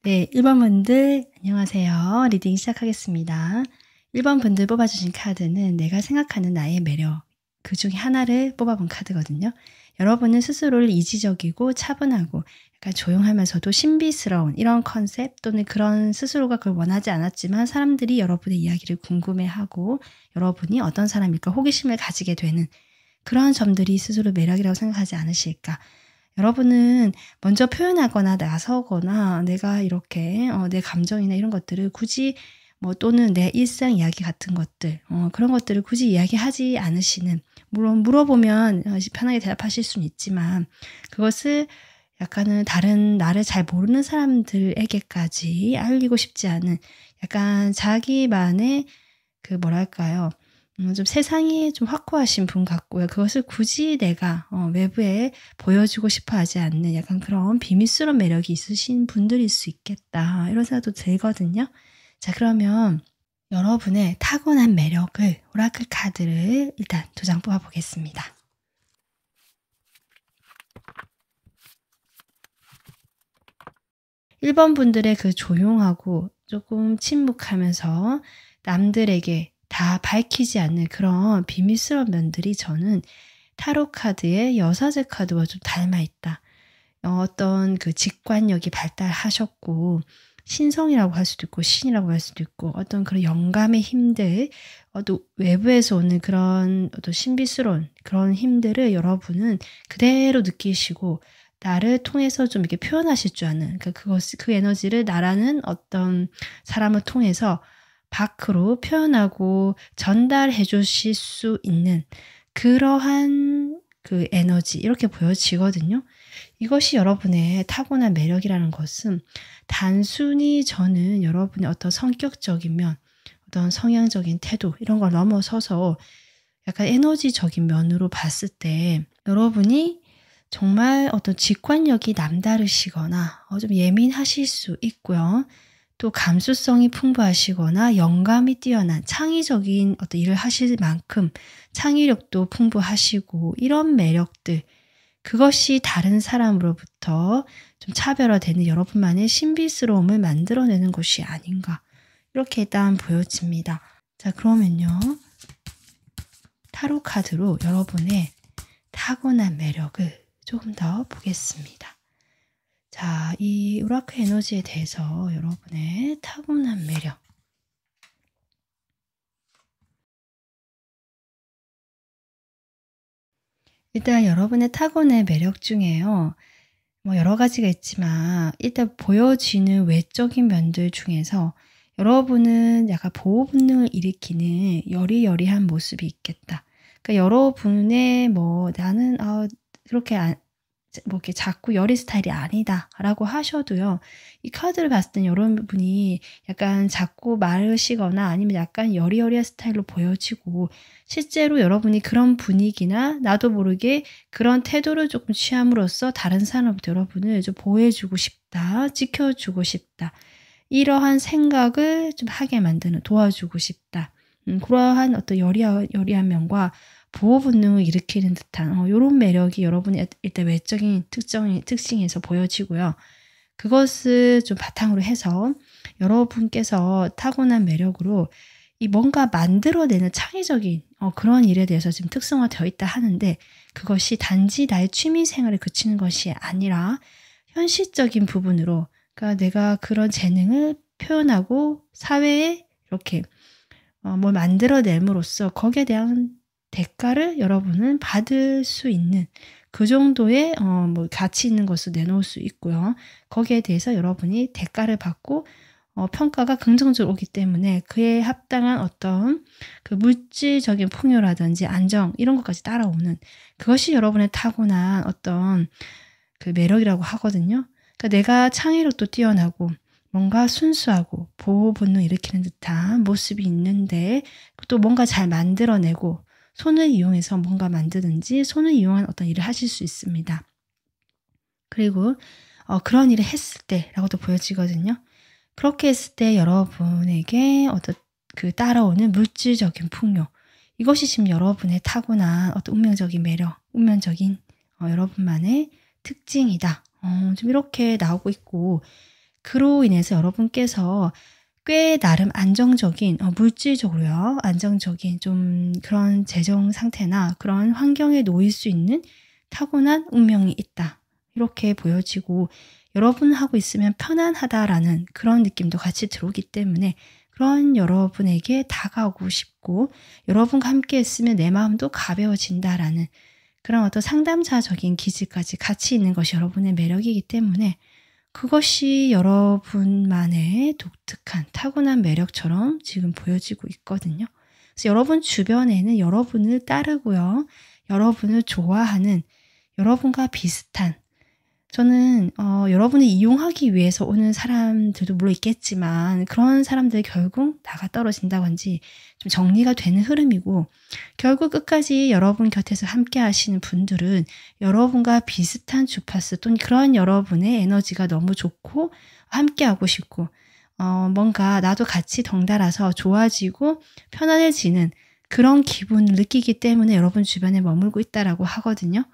네, 1번 분들 안녕하세요. 리딩 시작하겠습니다. 1번 분들 뽑아주신 카드는 내가 생각하는 나의 매력 그 중에 하나를 뽑아본 카드거든요. 여러분은 스스로를 이지적이고 차분하고 약간 조용하면서도 신비스러운 이런 컨셉 또는 그런 스스로가 그걸 원하지 않았지만 사람들이 여러분의 이야기를 궁금해하고 여러분이 어떤 사람일까 호기심을 가지게 되는 그런 점들이 스스로 매력이라고 생각하지 않으실까. 여러분은 먼저 표현하거나 나서거나 내가 이렇게 내 감정이나 이런 것들을 굳이 또는 내 일상 이야기 같은 것들 그런 것들을 굳이 이야기하지 않으시는, 물론 물어보면 편하게 대답하실 수는 있지만 그것을 약간은 다른 나를 잘 모르는 사람들에게까지 알리고 싶지 않은 약간 자기만의 그 뭐랄까요? 좀 세상이 좀 확고하신 분 같고요. 그것을 굳이 내가 외부에 보여주고 싶어 하지 않는 약간 그런 비밀스러운 매력이 있으신 분들일 수 있겠다. 이런 생각도 들거든요. 자, 그러면 여러분의 타고난 매력을 오라클 카드를 일단 2장 뽑아 보겠습니다. 1번 분들의 그 조용하고 조금 침묵하면서 남들에게 다 밝히지 않는 그런 비밀스러운 면들이 저는 타로 카드의 여사제 카드와 좀 닮아 있다. 어떤 그 직관력이 발달하셨고 신성이라고 할 수도 있고 신이라고 할 수도 있고 어떤 그런 영감의 힘들, 또 외부에서 오는 그런 어떤 신비스러운 그런 힘들을 여러분은 그대로 느끼시고 나를 통해서 좀 이렇게 표현하실 줄 아는, 그러니까 그 에너지를 나라는 어떤 사람을 통해서 밖으로 표현하고 전달해 주실 수 있는 그러한 그 에너지, 이렇게 보여지거든요. 이것이 여러분의 타고난 매력이라는 것은 단순히 저는 여러분의 어떤 성격적인 면, 어떤 성향적인 태도 이런 걸 넘어서서 약간 에너지적인 면으로 봤을 때 여러분이 정말 어떤 직관력이 남다르시거나 좀 예민하실 수 있고요. 또 감수성이 풍부하시거나 영감이 뛰어난 창의적인 어떤 일을 하실 만큼 창의력도 풍부하시고 이런 매력들, 그것이 다른 사람으로부터 좀 차별화되는 여러분만의 신비스러움을 만들어내는 것이 아닌가, 이렇게 일단 보여집니다. 자, 그러면요. 타로 카드로 여러분의 타고난 매력을 조금 더 보겠습니다. 자, 이 오라클 에너지에 대해서 여러분의 타고난 매력. 일단 여러분의 타고난 매력 중에요. 여러 가지가 있지만 일단 보여지는 외적인 면들 중에서 여러분은 약간 보호 본능을 일으키는 여리여리한 모습이 있겠다. 그러니까 여러분의 나는 그렇게 이렇게 자꾸 여리 스타일이 아니다라고 하셔도요. 이 카드를 봤을 땐 여러분이 약간 자꾸 마르시거나 아니면 약간 여리여리한 스타일로 보여지고 실제로 여러분이 그런 분위기나 나도 모르게 그런 태도를 조금 취함으로써 다른 사람한테 여러분을 좀 보호해 주고 싶다, 지켜주고 싶다, 이러한 생각을 좀 하게 만드는, 도와주고 싶다. 그러한 어떤 여리한 면과 보호 본능을 일으키는 듯한 요런 매력이 여러분의 일단 외적인 특징에서 보여지고요. 그것을 좀 바탕으로 해서 여러분께서 타고난 매력으로 이 뭔가 만들어내는 창의적인 그런 일에 대해서 지금 특성화되어 있다 하는데, 그것이 단지 나의 취미 생활에 그치는 것이 아니라 현실적인 부분으로, 그러니까 내가 그런 재능을 표현하고 사회에 이렇게 뭘 만들어냄으로써 거기에 대한 대가를 여러분은 받을 수 있는 그 정도의 가치 있는 것을 내놓을 수 있고요. 거기에 대해서 여러분이 대가를 받고 평가가 긍정적으로 오기 때문에 그에 합당한 어떤 그 물질적인 풍요라든지 안정 이런 것까지 따라오는, 그것이 여러분의 타고난 어떤 그 매력이라고 하거든요. 그러니까 내가 창의력도 뛰어나고 뭔가 순수하고 보호 본능 일으키는 듯한 모습이 있는데 또 뭔가 잘 만들어내고 손을 이용해서 뭔가 만드든지 손을 이용한 어떤 일을 하실 수 있습니다. 그리고 그런 일을 했을 때라고도 보여지거든요. 그렇게 했을 때 여러분에게 어떤 그 따라오는 물질적인 풍요, 이것이 지금 여러분의 타고난 어떤 운명적인 매력, 운명적인 여러분만의 특징이다. 좀 이렇게 나오고 있고, 그로 인해서 여러분께서 꽤 나름 안정적인 물질적으로요. 안정적인 좀 그런 재정 상태나 그런 환경에 놓일 수 있는 타고난 운명이 있다. 이렇게 보여지고 여러분하고 있으면 편안하다라는 그런 느낌도 같이 들어오기 때문에 그런 여러분에게 다가오고 싶고 여러분과 함께 있으면 내 마음도 가벼워진다라는 그런 어떤 상담자적인 기질까지 같이 있는 것이 여러분의 매력이기 때문에 그것이 여러분만의 독특한 타고난 매력처럼 지금 보여지고 있거든요. 그래서 여러분 주변에는 여러분을 따르고요. 여러분을 좋아하는 여러분과 비슷한 저는 여러분을 이용하기 위해서 오는 사람들도 물론 있겠지만 그런 사람들 결국 나가 떨어진다든지 좀 정리가 되는 흐름이고 결국 끝까지 여러분 곁에서 함께 하시는 분들은 여러분과 비슷한 주파수 또는 그런 여러분의 에너지가 너무 좋고 함께하고 싶고 뭔가 나도 같이 덩달아서 좋아지고 편안해지는 그런 기분을 느끼기 때문에 여러분 주변에 머물고 있다라고 하거든요.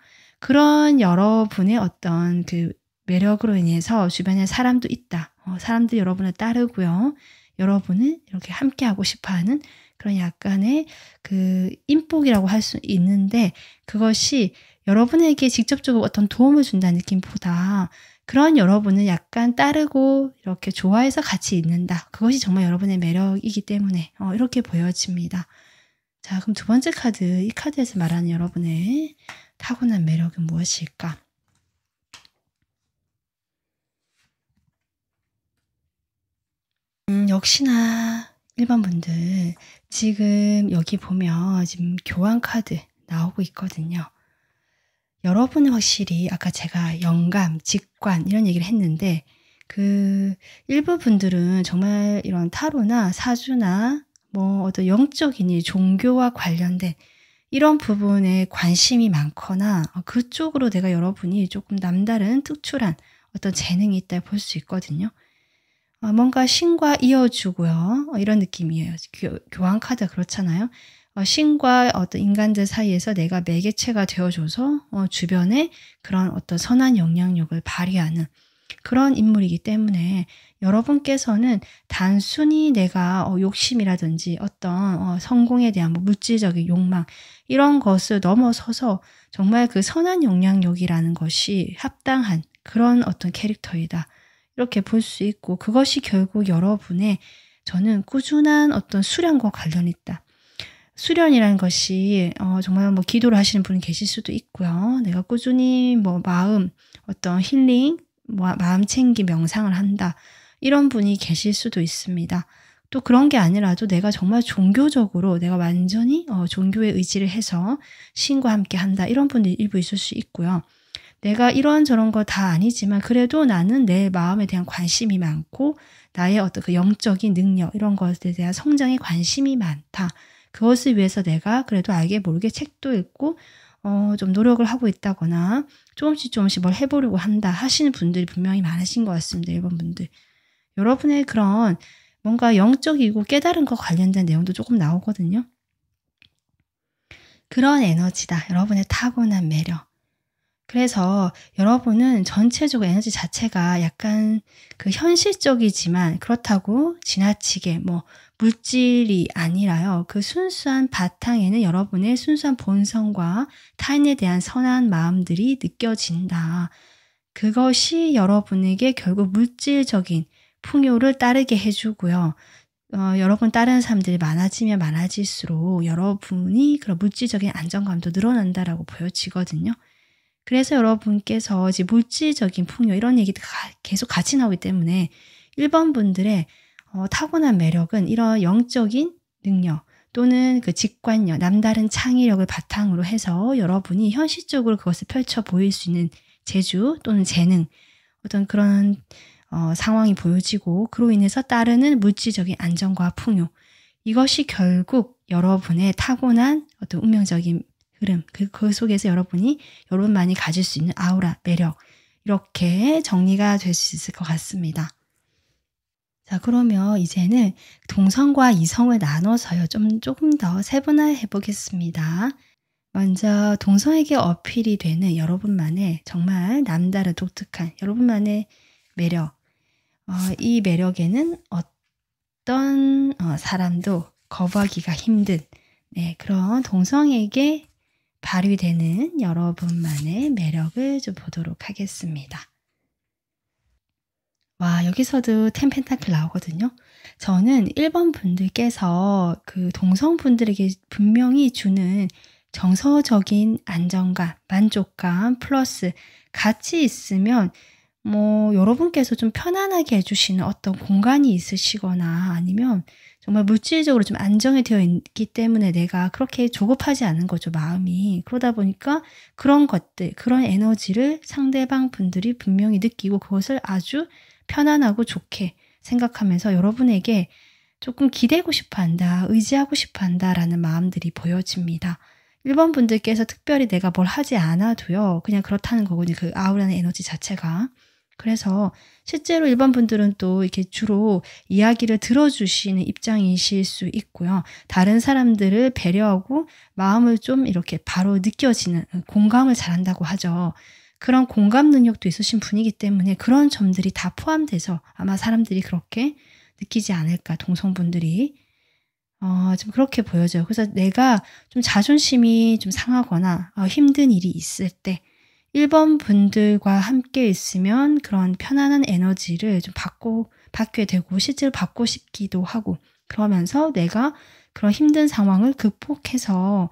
그런 여러분의 어떤 그 매력으로 인해서 주변에 사람도 있다. 사람들이 여러분을 따르고요. 여러분을 이렇게 함께하고 싶어하는 그런 약간의 그 인복이라고 할 수 있는데 그것이 여러분에게 직접적으로 어떤 도움을 준다는 느낌보다 그런 여러분을 약간 따르고 이렇게 좋아해서 같이 있는다. 그것이 정말 여러분의 매력이기 때문에 이렇게 보여집니다. 자, 그럼 두 번째 카드, 이 카드에서 말하는 여러분의 타고난 매력은 무엇일까? 역시나 1번 분들 지금 여기 보면 지금 교환 카드 나오고 있거든요. 여러분은 확실히 아까 제가 영감, 직관 이런 얘기를 했는데 그 일부 분들은 정말 이런 타로나 사주나 뭐 어떤 영적인 일, 종교와 관련된 이런 부분에 관심이 많거나 그쪽으로 내가 여러분이 조금 남다른 특출한 어떤 재능이 있다 볼 수 있거든요. 뭔가 신과 이어주고요. 이런 느낌이에요. 교환 카드 그렇잖아요. 신과 어떤 인간들 사이에서 내가 매개체가 되어줘서 주변에 그런 어떤 선한 영향력을 발휘하는 그런 인물이기 때문에 여러분께서는 단순히 내가 욕심이라든지 어떤 성공에 대한 뭐 물질적인 욕망 이런 것을 넘어서서 정말 그 선한 영향력이라는 것이 합당한 그런 어떤 캐릭터이다. 이렇게 볼 수 있고 그것이 결국 여러분의 저는 꾸준한 어떤 수련과 관련이 있다. 수련이라는 것이 정말 뭐 기도를 하시는 분이 계실 수도 있고요. 내가 꾸준히 뭐 마음 어떤 힐링, 뭐 마음 챙기 명상을 한다. 이런 분이 계실 수도 있습니다. 또 그런 게 아니라도 내가 정말 종교적으로 내가 완전히 종교에 의지를 해서 신과 함께 한다. 이런 분들이 일부 있을 수 있고요. 내가 이런저런 거 다 아니지만 그래도 나는 내 마음에 대한 관심이 많고 나의 어떤 그 영적인 능력 이런 것에 대한 성장에 관심이 많다. 그것을 위해서 내가 그래도 알게 모르게 책도 읽고 좀 노력을 하고 있다거나 조금씩 뭘 해보려고 한다 하시는 분들이 분명히 많으신 것 같습니다. 1번 분들. 여러분의 그런 뭔가 영적이고 깨달은 것 관련된 내용도 조금 나오거든요. 그런 에너지다. 여러분의 타고난 매력. 그래서 여러분은 전체적으로 에너지 자체가 약간 그 현실적이지만 그렇다고 지나치게 뭐 물질이 아니라요. 그 순수한 바탕에는 여러분의 순수한 본성과 타인에 대한 선한 마음들이 느껴진다. 그것이 여러분에게 결국 물질적인 풍요를 따르게 해주고요. 여러분 따르는 사람들이 많아지면 많아질수록 여러분이 그런 물질적인 안정감도 늘어난다라고 보여지거든요. 그래서 여러분께서 이제 물질적인 풍요 이런 얘기도 계속 같이 나오기 때문에 1번 분들의 타고난 매력은 이런 영적인 능력 또는 그 직관력, 남다른 창의력을 바탕으로 해서 여러분이 현실적으로 그것을 펼쳐 보일 수 있는 재주 또는 재능 어떤 그런 상황이 보여지고 그로 인해서 따르는 물질적인 안정과 풍요 이것이 결국 여러분의 타고난 어떤 운명적인 흐름, 그 속에서 여러분만이 가질 수 있는 아우라, 매력 이렇게 정리가 될 수 있을 것 같습니다. 자, 그러면 이제는 동성과 이성을 나눠서요. 조금 더 세분화해 보겠습니다. 먼저 동성에게 어필이 되는 여러분만의 정말 남다른 독특한 여러분만의 매력 이 매력에는 어떤 사람도 거부하기가 힘든 그런 동성에게 발휘되는 여러분만의 매력을 좀 보도록 하겠습니다. 와, 여기서도 10 펜타클 나오거든요. 저는 1번 분들께서 그 동성분들에게 분명히 주는 정서적인 안정감, 만족감 플러스 같이 있으면 여러분께서 좀 편안하게 해주시는 어떤 공간이 있으시거나 아니면 정말 물질적으로 좀 안정이 되어 있기 때문에 내가 그렇게 조급하지 않은 거죠, 마음이. 그러다 보니까 그런 것들, 그런 에너지를 상대방 분들이 분명히 느끼고 그것을 아주 편안하고 좋게 생각하면서 여러분에게 조금 기대고 싶어 한다, 의지하고 싶어 한다라는 마음들이 보여집니다. 1번 분들께서 특별히 내가 뭘 하지 않아도요, 그냥 그렇다는 거거든요. 그 아우라는 에너지 자체가. 그래서 실제로 1번 분들은 또 이렇게 주로 이야기를 들어주시는 입장이실 수 있고요. 다른 사람들을 배려하고 마음을 좀 이렇게 바로 느껴지는 공감을 잘한다고 하죠. 그런 공감 능력도 있으신 분이기 때문에 그런 점들이 다 포함돼서 아마 사람들이 그렇게 느끼지 않을까, 동성분들이. 좀 그렇게 보여져요. 그래서 내가 좀 자존심이 좀 상하거나 힘든 일이 있을 때 1번 분들과 함께 있으면 그런 편안한 에너지를 좀 받게 되고 실제로 받고 싶기도 하고 그러면서 내가 그런 힘든 상황을 극복해서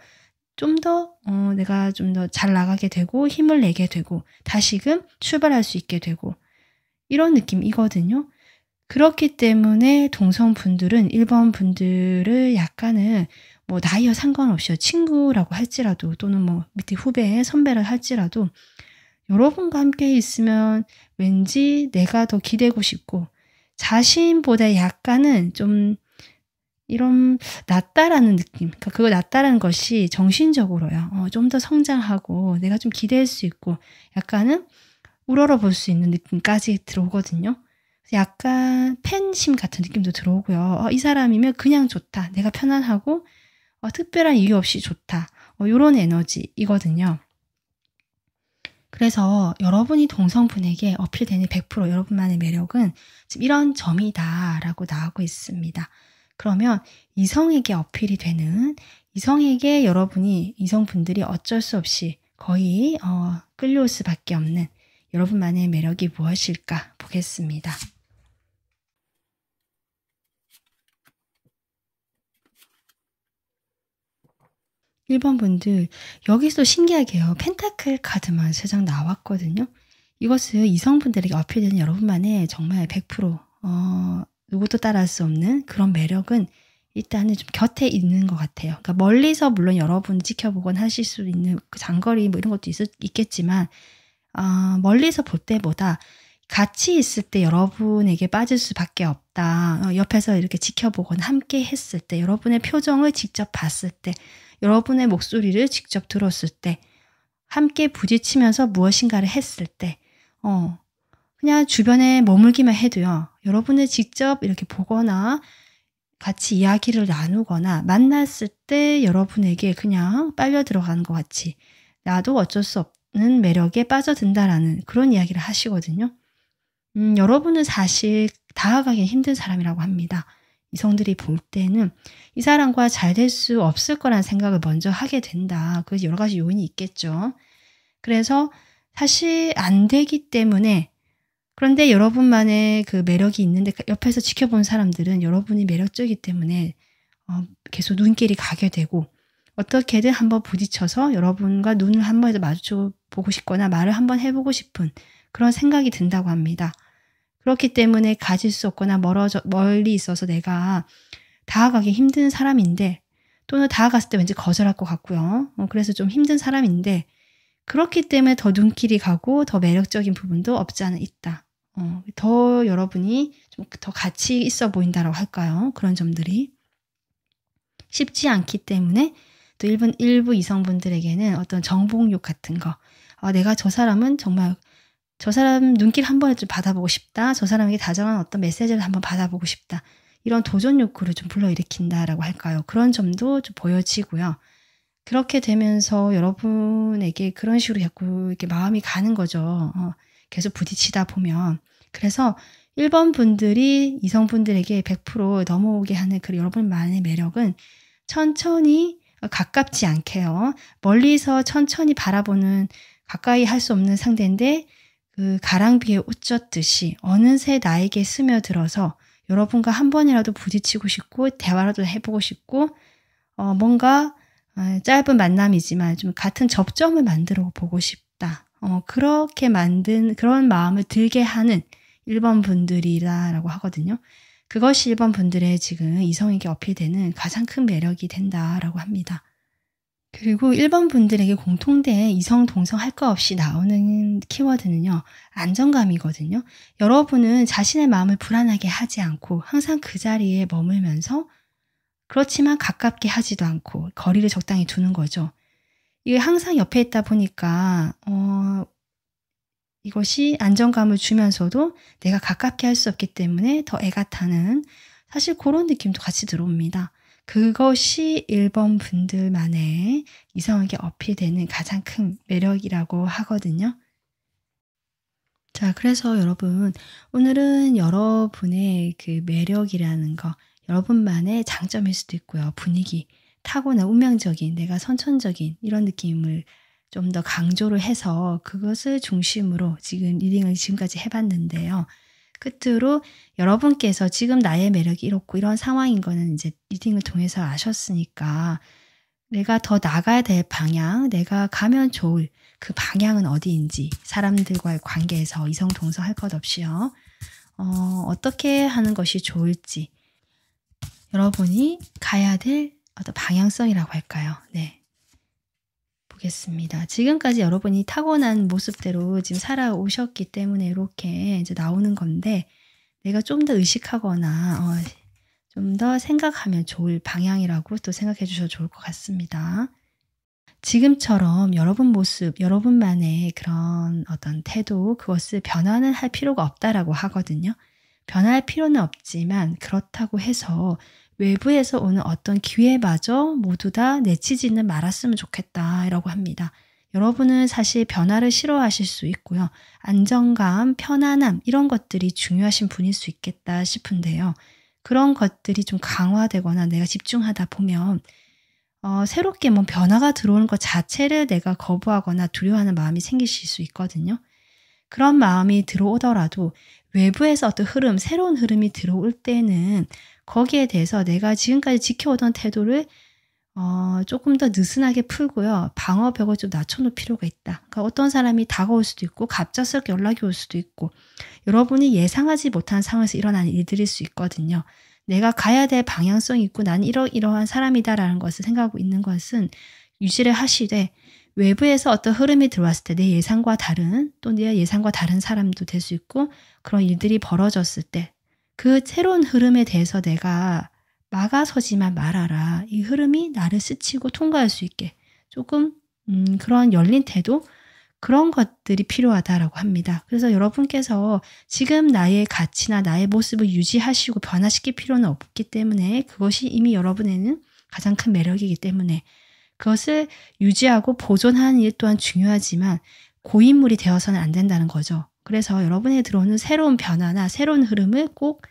좀 더 내가 좀 더 잘 나가게 되고 힘을 내게 되고 다시금 출발할 수 있게 되고 이런 느낌이거든요. 그렇기 때문에 동성분들은 1번 분들을 약간은 나이와 상관없이요. 친구라고 할지라도 또는 밑에 후배, 선배를 할지라도 여러분과 함께 있으면 왠지 내가 더 기대고 싶고 자신보다 약간은 좀 이런 낫다라는 느낌. 그러니까 그거 낫다라는 것이 정신적으로요. 좀 더 성장하고 내가 좀 기댈 수 있고 약간은 우러러볼 수 있는 느낌까지 들어오거든요. 약간 팬심 같은 느낌도 들어오고요. 이 사람이면 그냥 좋다. 내가 편안하고 특별한 이유 없이 좋다. 요런 에너지이거든요. 그래서 여러분이 동성분에게 어필되는 100% 여러분만의 매력은 지금 이런 점이다라고 나오고 있습니다. 그러면 이성에게 어필이 되는 이성에게 이성분들이 어쩔 수 없이 거의 끌려올 수밖에 없는 여러분만의 매력이 무엇일까 보겠습니다. 1번 분들 여기서 신기하게요. 펜타클 카드만 3장 나왔거든요. 이것은 이성분들에게 어필되는 여러분만의 정말 100% 누구도 따라할 수 없는 그런 매력은 일단은 좀 곁에 있는 것 같아요. 그러니까 멀리서 물론 여러분 지켜보곤 하실 수 있는 그 장거리 이런 것도 있겠지만 멀리서 볼 때보다 같이 있을 때 여러분에게 빠질 수밖에 없다. 옆에서 이렇게 지켜보곤 함께 했을 때 여러분의 표정을 직접 봤을 때 여러분의 목소리를 직접 들었을 때 함께 부딪히면서 무엇인가를 했을 때 그냥 주변에 머물기만 해도요. 여러분을 직접 이렇게 보거나 같이 이야기를 나누거나 만났을 때 여러분에게 그냥 빨려 들어가는 것 같이 나도 어쩔 수 없는 매력에 빠져든다라는 그런 이야기를 하시거든요. 여러분은 사실 다가가기 힘든 사람이라고 합니다. 이성들이 볼 때는 이 사람과 잘 될 수 없을 거라는 생각을 먼저 하게 된다. 그 여러 가지 요인이 있겠죠. 그래서 사실 안 되기 때문에 그런데 여러분만의 그 매력이 있는데 옆에서 지켜본 사람들은 여러분이 매력적이기 때문에 계속 눈길이 가게 되고 어떻게든 한번 부딪혀서 여러분과 눈을 한번 마주쳐 보고 싶거나 말을 한번 해보고 싶은 그런 생각이 든다고 합니다. 그렇기 때문에 가질 수 없거나 멀리 있어서 내가 다가가기 힘든 사람인데 또는 다가갔을 때 왠지 거절할 것 같고요. 그래서 좀 힘든 사람인데 그렇기 때문에 더 눈길이 가고 더 매력적인 부분도 없지 않아 있다. 더 여러분이 좀 더 가치 있어 보인다라고 할까요? 그런 점들이 쉽지 않기 때문에 또 일부 이성분들에게는 어떤 정복욕 같은 거 내가 저 사람은 정말 저 사람 눈길 한 번에 좀 받아보고 싶다. 저 사람에게 다정한 어떤 메시지를 한번 받아보고 싶다. 이런 도전 욕구를 좀 불러일으킨다라고 할까요? 그런 점도 좀 보여지고요. 그렇게 되면서 여러분에게 그런 식으로 자꾸 이렇게 마음이 가는 거죠. 계속 부딪히다 보면. 그래서 1번 분들이 이성분들에게 100% 넘어오게 하는 그 여러분만의 매력은 천천히 가깝지 않게요. 멀리서 천천히 바라보는 가까이 할 수 없는 상대인데 그 가랑비에 옷 젖듯이 어느새 나에게 스며들어서 여러분과 한 번이라도 부딪히고 싶고 대화라도 해보고 싶고 뭔가 짧은 만남이지만 좀 같은 접점을 만들어 보고 싶다. 그렇게 만든 그런 마음을 들게 하는 1번 분들이라고 하거든요. 그것이 1번 분들의 지금 이성에게 어필되는 가장 큰 매력이 된다라고 합니다. 그리고 1번 분들에게 공통된 이성, 동성 할 거 없이 나오는 키워드는요. 안정감이거든요. 여러분은 자신의 마음을 불안하게 하지 않고 항상 그 자리에 머물면서 그렇지만 가깝게 하지도 않고 거리를 적당히 두는 거죠. 이게 항상 옆에 있다 보니까 이것이 안정감을 주면서도 내가 가깝게 할 수 없기 때문에 더 애가 타는 사실 그런 느낌도 같이 들어옵니다. 그것이 1번 분들만의 이성에게 어필되는 가장 큰 매력이라고 하거든요. 자, 그래서 여러분 오늘은 여러분의 그 매력이라는 거 여러분만의 장점일 수도 있고요. 분위기, 타고난 운명적인 내가 선천적인 이런 느낌을 좀 더 강조를 해서 그것을 중심으로 지금 리딩을 지금까지 해봤는데요. 끝으로 여러분께서 지금 나의 매력이 이렇고 이런 상황인 거는 이제 리딩을 통해서 아셨으니까 내가 더 나가야 될 방향, 내가 가면 좋을 그 방향은 어디인지 사람들과의 관계에서 이성 동성 할 것 없이요. 어떻게 하는 것이 좋을지 여러분이 가야 될 어떤 방향성이라고 할까요? 네. 보겠습니다. 지금까지 여러분이 타고난 모습대로 지금 살아오셨기 때문에 이렇게 이제 나오는 건데 내가 좀 더 의식하거나 좀 더 생각하면 좋을 방향이라고 또 생각해 주셔도 좋을 것 같습니다. 지금처럼 여러분 모습, 여러분만의 그런 어떤 태도, 그것을 변화는 할 필요가 없다라고 하거든요. 변할 필요는 없지만 그렇다고 해서 외부에서 오는 어떤 기회마저 모두 다 내치지는 말았으면 좋겠다라고 합니다. 여러분은 사실 변화를 싫어하실 수 있고요. 안정감, 편안함 이런 것들이 중요하신 분일 수 있겠다 싶은데요. 그런 것들이 좀 강화되거나 내가 집중하다 보면 새롭게 뭐 변화가 들어오는 것 자체를 내가 거부하거나 두려워하는 마음이 생기실 수 있거든요. 그런 마음이 들어오더라도 외부에서 어떤 흐름, 새로운 흐름이 들어올 때는 거기에 대해서 내가 지금까지 지켜오던 태도를 조금 더 느슨하게 풀고요. 방어벽을 좀 낮춰놓을 필요가 있다. 그러니까 어떤 사람이 다가올 수도 있고 갑작스럽게 연락이 올 수도 있고 여러분이 예상하지 못한 상황에서 일어나는 일들일 수 있거든요. 내가 가야 될 방향성이 있고 나는 이러이러한 사람이다라는 것을 생각하고 있는 것은 유지를 하시되 외부에서 어떤 흐름이 들어왔을 때 내 예상과 다른 또 내 예상과 다른 사람도 될 수 있고 그런 일들이 벌어졌을 때 그 새로운 흐름에 대해서 내가 막아서지만 말아라. 이 흐름이 나를 스치고 통과할 수 있게 조금 그런 열린 태도 그런 것들이 필요하다라고 합니다. 그래서 여러분께서 지금 나의 가치나 나의 모습을 유지하시고 변화시킬 필요는 없기 때문에 그것이 이미 여러분에는 가장 큰 매력이기 때문에 그것을 유지하고 보존하는 일 또한 중요하지만 고인물이 되어서는 안 된다는 거죠. 그래서 여러분에 들어오는 새로운 변화나 새로운 흐름을 꼭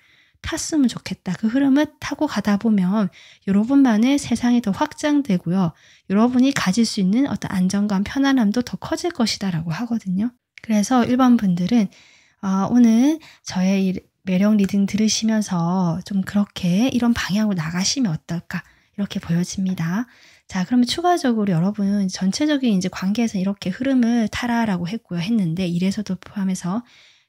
탔으면 좋겠다. 그 흐름을 타고 가다 보면 여러분만의 세상이 더 확장되고요. 여러분이 가질 수 있는 어떤 안정감, 편안함도 더 커질 것이다 라고 하거든요. 그래서 1번 분들은 오늘 저의 이 매력 리딩 들으시면서 좀 그렇게 이런 방향으로 나가시면 어떨까 이렇게 보여집니다. 자, 그러면 추가적으로 여러분 전체적인 이제 관계에서 이렇게 흐름을 타라라고 했는데 일에서도 포함해서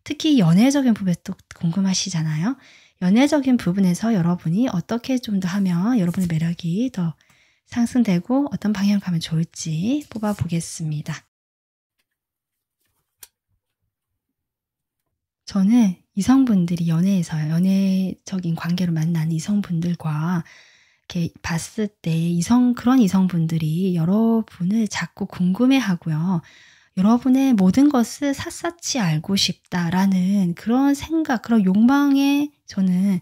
특히 연애적인 부분에 또 궁금하시잖아요. 연애적인 부분에서 여러분이 어떻게 좀 더 하면 여러분의 매력이 더 상승되고 어떤 방향으로 가면 좋을지 뽑아보겠습니다. 저는 이성분들이 연애에서요. 연애적인 관계로 만난 이성분들과 이렇게 봤을 때 그런 이성분들이 여러분을 자꾸 궁금해하고요. 여러분의 모든 것을 샅샅이 알고 싶다라는 그런 생각, 그런 욕망에 저는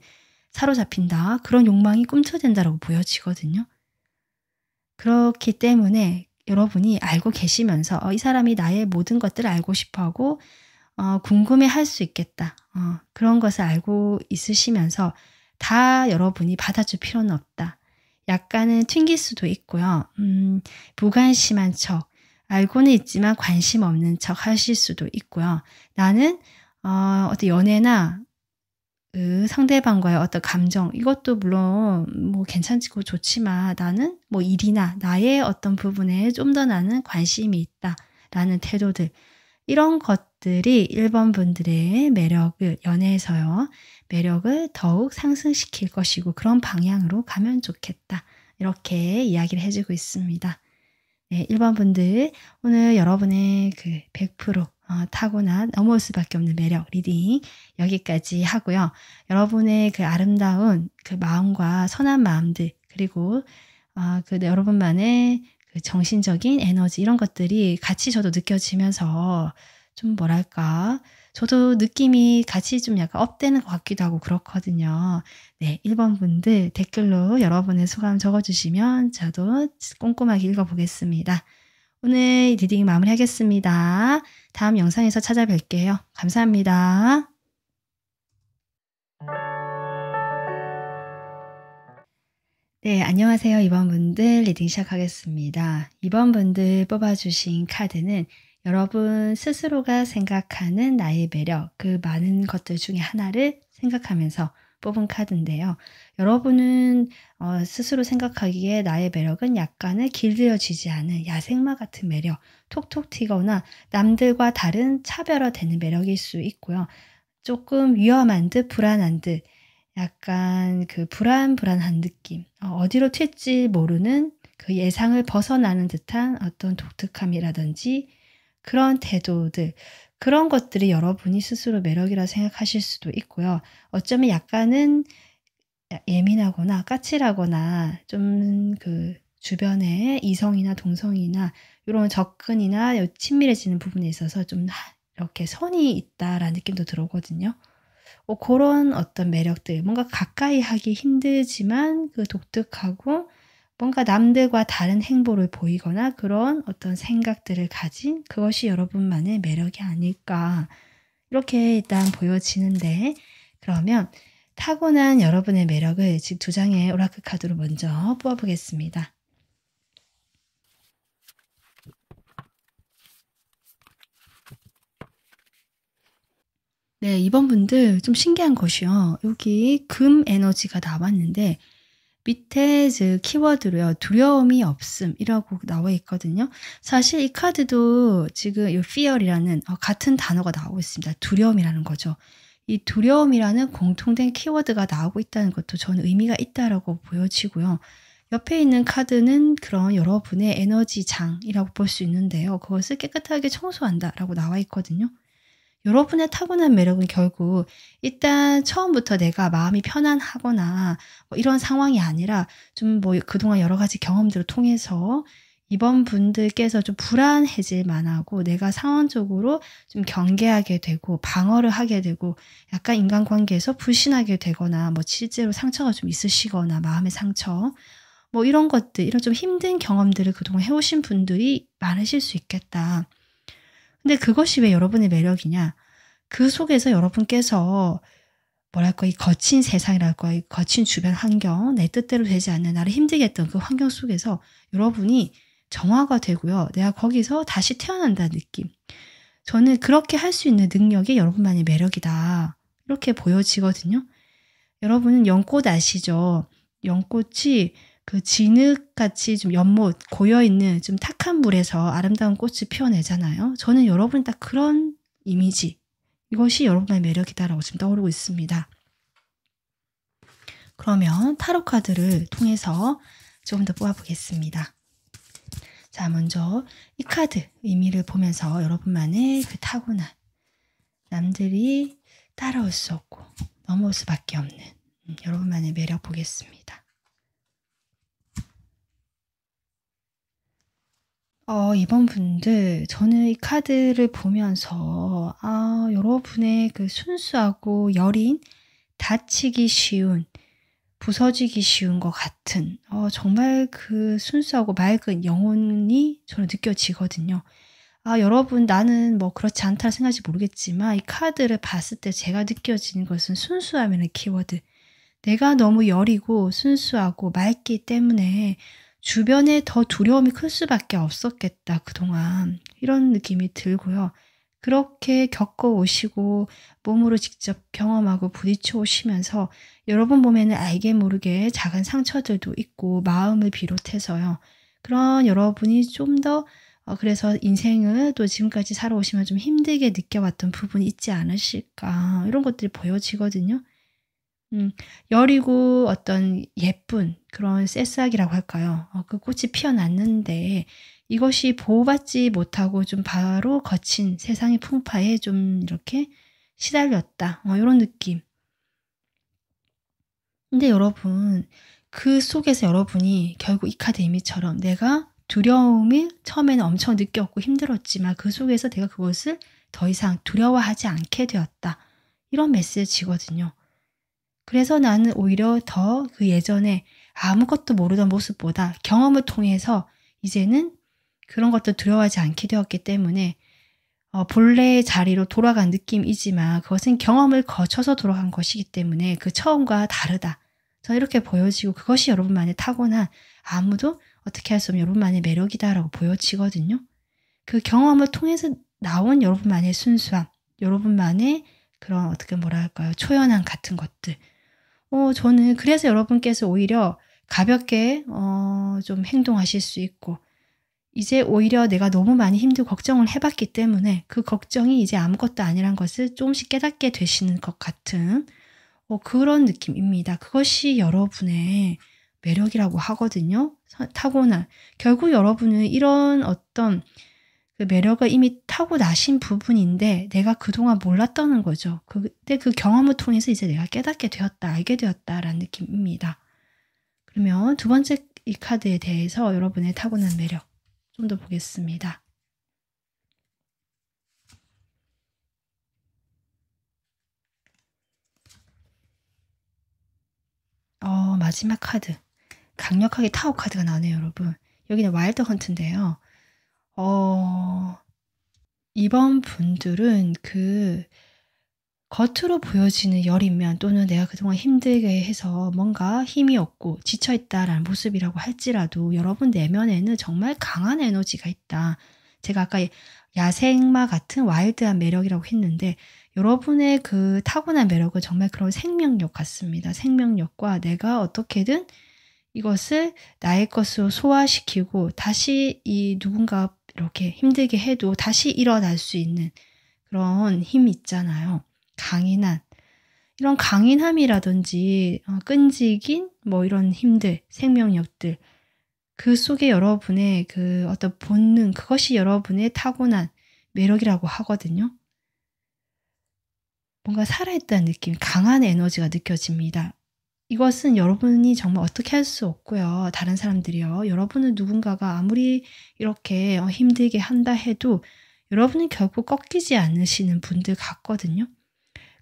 사로잡힌다. 그런 욕망이 꿈틀댄다라고 보여지거든요. 그렇기 때문에 여러분이 알고 계시면서 이 사람이 나의 모든 것들을 알고 싶어하고 궁금해할 수 있겠다. 그런 것을 알고 있으시면서 다 여러분이 받아줄 필요는 없다. 약간은 튕길 수도 있고요. 무관심한 척, 알고는 있지만 관심 없는 척 하실 수도 있고요. 나는 어떤 연애나 그 상대방과의 어떤 감정, 이것도 물론 뭐 괜찮고 좋지만 나는 뭐 일이나 나의 어떤 부분에 좀 더 나는 관심이 있다라는 태도들, 이런 것들이 1번 분들의 매력을, 연애에서요, 매력을 더욱 상승시킬 것이고 그런 방향으로 가면 좋겠다. 이렇게 이야기를 해주고 있습니다. 네, 1번 분들, 오늘 여러분의 그 100% 타고난 넘어올 수밖에 없는 매력 리딩 여기까지 하고요. 여러분의 그 아름다운 그 마음과 선한 마음들, 그리고 그 여러분만의 그 정신적인 에너지, 이런 것들이 같이 저도 느껴지면서 좀 뭐랄까, 저도 느낌이 같이 좀 약간 업되는 것 같기도 하고 그렇거든요. 네, 1번 분들 댓글로 여러분의 소감 적어주시면 저도 꼼꼼하게 읽어보겠습니다. 오늘 리딩 마무리하겠습니다. 다음 영상에서 찾아뵐게요. 감사합니다. 네, 안녕하세요. 2번 분들 리딩 시작하겠습니다. 2번 분들 뽑아주신 카드는 여러분 스스로가 생각하는 나의 매력, 그 많은 것들 중에 하나를 생각하면서 뽑은 카드인데요. 여러분은 스스로 생각하기에 나의 매력은 약간은 길들여지지 않은 야생마 같은 매력, 톡톡 튀거나 남들과 다른 차별화되는 매력일 수 있고요. 조금 위험한 듯 불안한 듯, 약간 그 불안한 느낌, 어디로 튈지 모르는 그 예상을 벗어나는 듯한 어떤 독특함이라든지 그런 태도들, 그런 것들이 여러분이 스스로 매력이라 생각하실 수도 있고요. 어쩌면 약간은 예민하거나 까칠하거나 좀 그 주변에 이성이나 동성이나 이런 접근이나 친밀해지는 부분에 있어서 좀 이렇게 선이 있다라는 느낌도 들어오거든요. 그런 어떤 매력들, 뭔가 가까이 하기 힘들지만 그 독특하고 뭔가 남들과 다른 행보를 보이거나 그런 어떤 생각들을 가진 그것이 여러분만의 매력이 아닐까, 이렇게 일단 보여지는데, 그러면 타고난 여러분의 매력을 지금 2장의 오라클 카드로 먼저 뽑아보겠습니다. 네, 2번 분들 좀 신기한 것이요. 여기 금 에너지가 나왔는데 밑에 키워드로요, 두려움이 없음이라고 나와 있거든요. 사실 이 카드도 지금 이 fear이라는 같은 단어가 나오고 있습니다. 두려움이라는 거죠. 이 두려움이라는 공통된 키워드가 나오고 있다는 것도 저는 의미가 있다라고 보여지고요. 옆에 있는 카드는 그런 여러분의 에너지장이라고 볼 수 있는데요. 그것을 깨끗하게 청소한다라고 나와 있거든요. 여러분의 타고난 매력은 결국 일단 처음부터 내가 마음이 편안하거나 뭐 이런 상황이 아니라 좀 뭐 그동안 여러 가지 경험들을 통해서 이번 분들께서 좀 불안해질 만하고 내가 상황적으로 좀 경계하게 되고 방어를 하게 되고 약간 인간관계에서 불신하게 되거나 뭐 실제로 상처가 좀 있으시거나 마음의 상처, 뭐 이런 것들, 이런 좀 힘든 경험들을 그동안 해오신 분들이 많으실 수 있겠다. 근데 그것이 왜 여러분의 매력이냐? 그 속에서 여러분께서 뭐랄까, 이 거친 세상이랄까, 이 거친 주변 환경, 내 뜻대로 되지 않는, 나를 힘들게 했던 그 환경 속에서 여러분이 정화가 되고요. 내가 거기서 다시 태어난다는 느낌. 저는 그렇게 할 수 있는 능력이 여러분만의 매력이다, 이렇게 보여지거든요. 여러분은 연꽃 아시죠? 연꽃이 그 진흙같이 좀 연못, 고여있는 좀 탁한 물에서 아름다운 꽃을 피워내잖아요. 저는 여러분 딱 그런 이미지, 이것이 여러분의 매력이다라고 지금 떠오르고 있습니다. 그러면 타로 카드를 통해서 조금 더 뽑아보겠습니다. 자, 먼저 이 카드 의미를 보면서 여러분만의 그 타고난, 남들이 따라올 수 없고 넘어올 수밖에 없는 여러분만의 매력 보겠습니다. 2번 분들, 저는 이 카드를 보면서 여러분의 그 순수하고 여린, 다치기 쉬운, 부서지기 쉬운 것 같은 정말 그 순수하고 맑은 영혼이 저는 느껴지거든요. 여러분 나는 뭐 그렇지 않다고 생각할지 모르겠지만 이 카드를 봤을 때 제가 느껴지는 것은 순수함이라는 키워드. 내가 너무 여리고 순수하고 맑기 때문에 주변에 더 두려움이 클 수밖에 없었겠다 그동안. 이런 느낌이 들고요. 그렇게 겪어오시고 몸으로 직접 경험하고 부딪혀 오시면서 여러분 몸에는 알게 모르게 작은 상처들도 있고 마음을 비롯해서요. 그런 여러분이 좀 더 그래서 인생을 또 지금까지 살아오시면 좀 힘들게 느껴왔던 부분이 있지 않으실까 이런 것들이 보여지거든요. 음 여리고 어떤 예쁜 그런 새싹이라고 할까요? 그 꽃이 피어났는데 이것이 보호받지 못하고 좀 바로 거친 세상의 풍파에 좀 이렇게 시달렸다. 요런 느낌. 근데 여러분 그 속에서 여러분이 결국 이 카드 의미처럼 내가 두려움을 처음에는 엄청 느꼈고 힘들었지만 그 속에서 내가 그것을 더 이상 두려워하지 않게 되었다. 이런 메시지거든요. 그래서 나는 오히려 더 그 예전에 아무것도 모르던 모습보다 경험을 통해서 이제는 그런 것도 두려워하지 않게 되었기 때문에 본래의 자리로 돌아간 느낌이지만 그것은 경험을 거쳐서 돌아간 것이기 때문에 그 처음과 다르다. 저는 이렇게 보여지고 그것이 여러분만의 타고난 아무도 어떻게 할 수 없는 여러분만의 매력이다라고 보여지거든요. 그 경험을 통해서 나온 여러분만의 순수함, 여러분만의 그런 어떻게 뭐라 할까요? 초연함 같은 것들. 저는 그래서 여러분께서 오히려 가볍게 좀 행동하실 수 있고 이제 오히려 내가 너무 많이 힘들고 걱정을 해 봤기 때문에 그 걱정이 이제 아무것도 아니란 것을 조금씩 깨닫게 되시는 것 같은 그런 느낌입니다. 그것이 여러분의 매력이라고 하거든요. 타고난. 결국 여러분은 이런 어떤 그 매력을 이미 타고나신 부분인데 내가 그동안 몰랐다는 거죠. 그때 그 경험을 통해서 이제 내가 깨닫게 되었다, 알게 되었다라는 느낌입니다. 그러면 두 번째 이 카드에 대해서 여러분의 타고난 매력 좀 더 보겠습니다. 마지막 카드. 강력하게 타워 카드가 나오네요, 여러분. 여기는 와일드 헌트인데요. 이번 분들은 겉으로 보여지는 열이면 또는 내가 그동안 힘들게 해서 뭔가 힘이 없고 지쳐있다라는 모습이라고 할지라도 여러분 내면에는 정말 강한 에너지가 있다. 제가 아까 야생마 같은 와일드한 매력이라고 했는데 여러분의 그 타고난 매력은 정말 그런 생명력 같습니다. 생명력과 내가 어떻게든 이것을 나의 것으로 소화시키고 다시 이 누군가 이렇게 힘들게 해도 다시 일어날 수 있는 그런 힘이 있잖아요. 강인한 이런 강인함이라든지 끈질긴 뭐 이런 힘들, 생명력들 그 속에 여러분의 그 어떤 본능 그것이 여러분의 타고난 매력이라고 하거든요. 뭔가 살아있다는 느낌, 강한 에너지가 느껴집니다. 이것은 여러분이 정말 어떻게 할 수 없고요. 다른 사람들이요. 여러분은 누군가가 아무리 이렇게 힘들게 한다 해도 여러분은 결국 꺾이지 않으시는 분들 같거든요.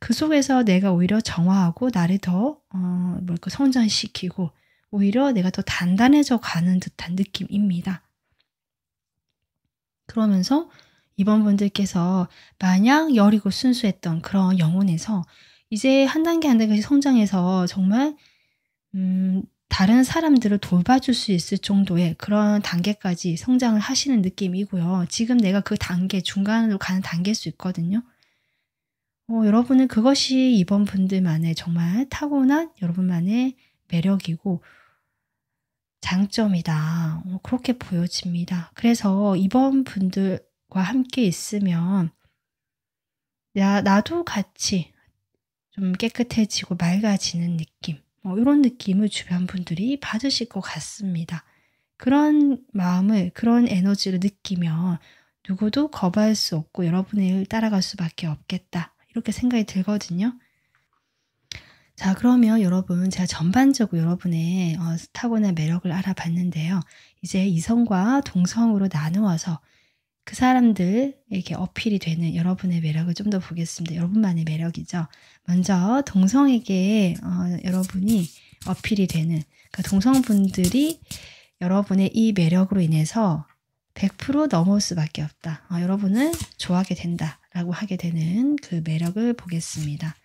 그 속에서 내가 오히려 정화하고 나를 더 성장시키고 오히려 내가 더 단단해져 가는 듯한 느낌입니다. 그러면서 이번 분들께서 마냥 여리고 순수했던 그런 영혼에서 이제 한 단계 한 단계씩 성장해서 정말 다른 사람들을 돌봐줄 수 있을 정도의 그런 단계까지 성장을 하시는 느낌이고요. 지금 내가 그 단계 중간으로 가는 단계일 수 있거든요. 여러분은 그것이 이번 분들만의 정말 타고난 여러분만의 매력이고 장점이다. 그렇게 보여집니다. 그래서 이번 분들과 함께 있으면 나도 같이 좀 깨끗해지고 맑아지는 느낌. 이런 느낌을 주변 분들이 받으실 것 같습니다. 그런 마음을, 그런 에너지를 느끼면 누구도 거부할 수 없고 여러분의 일을 따라갈 수밖에 없겠다. 이렇게 생각이 들거든요. 자, 그러면 여러분 제가 전반적으로 여러분의 타고난 매력을 알아봤는데요. 이제 이성과 동성으로 나누어서 그 사람들에게 어필이 되는 여러분의 매력을 좀 더 보겠습니다. 여러분만의 매력이죠. 먼저 동성에게 여러분이 어필이 되는 그 동성분들이 여러분의 이 매력으로 인해서 100% 넘어올 수밖에 없다. 여러분을 좋아하게 된다라고 하게 되는 그 매력을 보겠습니다.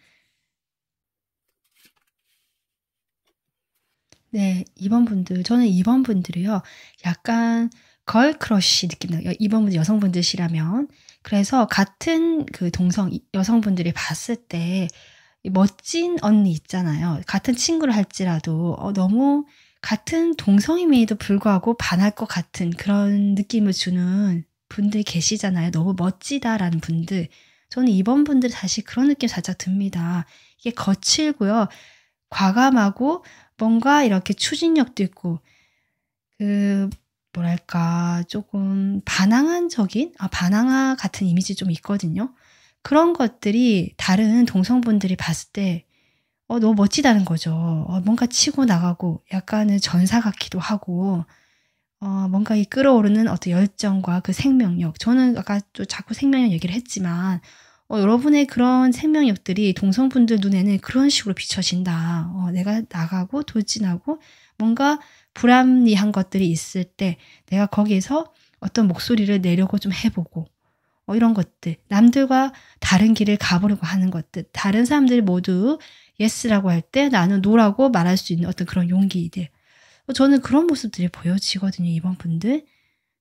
네, 2번 분들. 저는 2번 분들이요. 약간 걸 크러쉬 느낌 나요. 2번 분들 여성분들이라면. 그래서 같은 그 동성 여성분들이 봤을 때 이 멋진 언니 있잖아요. 같은 친구를 할지라도 너무 같은 동성임에도 불구하고 반할 것 같은 그런 느낌을 주는 분들 계시잖아요. 너무 멋지다라는 분들. 저는 2번 분들 사실 그런 느낌 살짝 듭니다. 이게 거칠고요. 과감하고 뭔가 이렇게 추진력도 있고 그 뭐랄까 조금 반항아 같은 이미지 좀 있거든요. 그런 것들이 다른 동성분들이 봤을 때 너무 멋지다는 거죠. 뭔가 치고 나가고 약간은 전사 같기도 하고 뭔가 이 끌어오르는 어떤 열정과 그 생명력. 저는 아까 또 자꾸 생명력 얘기를 했지만 여러분의 그런 생명력들이 동성분들 눈에는 그런 식으로 비춰진다. 내가 나가고 돌진하고 뭔가 불합리한 것들이 있을 때 내가 거기에서 어떤 목소리를 내려고 좀 해보고 이런 것들. 남들과 다른 길을 가보려고 하는 것들. 다른 사람들이 모두 예스라고 할 때 나는 노라고 말할 수 있는 어떤 그런 용기들. 저는 그런 모습들이 보여지거든요. 이번 분들.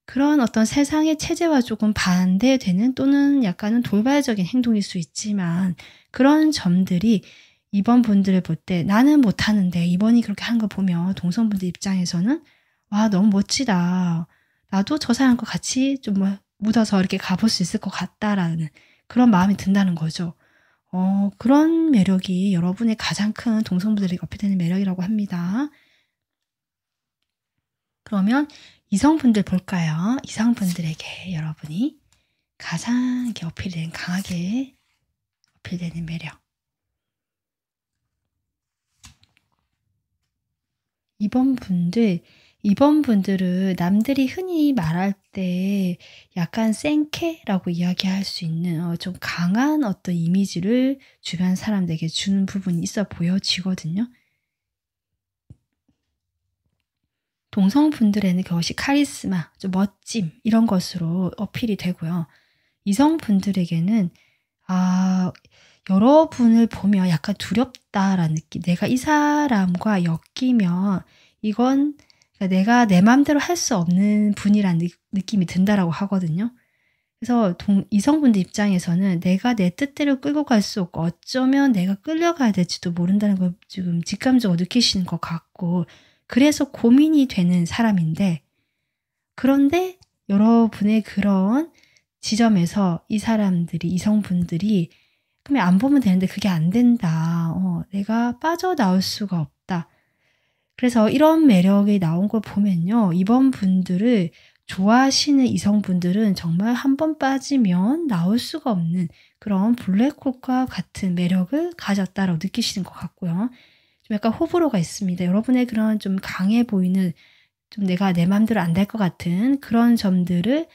그런 어떤 세상의 체제와 조금 반대되는 또는 약간은 돌발적인 행동일 수 있지만 그런 점들이 이번 분들을 볼 때 나는 못하는데 이번이 그렇게 하는 거 보면 동성분들 입장에서는 와 너무 멋지다. 나도 저 사람과 같이 좀 묻어서 이렇게 가볼 수 있을 것 같다라는 그런 마음이 든다는 거죠. 그런 매력이 여러분의 가장 큰 동성분들에게 어필되는 매력이라고 합니다. 그러면 이성분들 볼까요? 이성분들에게 여러분이 가장 이렇게 강하게 어필되는 매력. 2번 분들은 남들이 흔히 말할 때 약간 생캐라고 이야기할 수 있는 좀 강한 어떤 이미지를 주변 사람들에게 주는 부분이 있어 보여지거든요. 동성분들에는 그것이 카리스마, 좀 멋짐 이런 것으로 어필이 되고요. 이성분들에게는 여러분을 보면 약간 두렵다라는 느낌. 내가 이 사람과 엮이면 이건 그러니까 내가 내 마음대로 할 수 없는 분이라는 느낌이 든다라고 하거든요. 그래서 이성분들 입장에서는 내가 내 뜻대로 끌고 갈 수 없고 어쩌면 내가 끌려가야 될지도 모른다는 걸 지금 직감적으로 느끼시는 것 같고 그래서 고민이 되는 사람인데 그런데 여러분의 그런 지점에서 이성분들이 그러면 안 보면 되는데 그게 안 된다. 내가 빠져나올 수가 없다. 그래서 이런 매력이 나온 걸 보면요. 이번 분들을 좋아하시는 이성분들은 정말 한 번 빠지면 나올 수가 없는 그런 블랙홀과 같은 매력을 가졌다라고 느끼시는 것 같고요. 좀 약간 호불호가 있습니다. 여러분의 그런 좀 강해 보이는 좀 내가 내 맘대로 안 될 것 같은 그런 점들을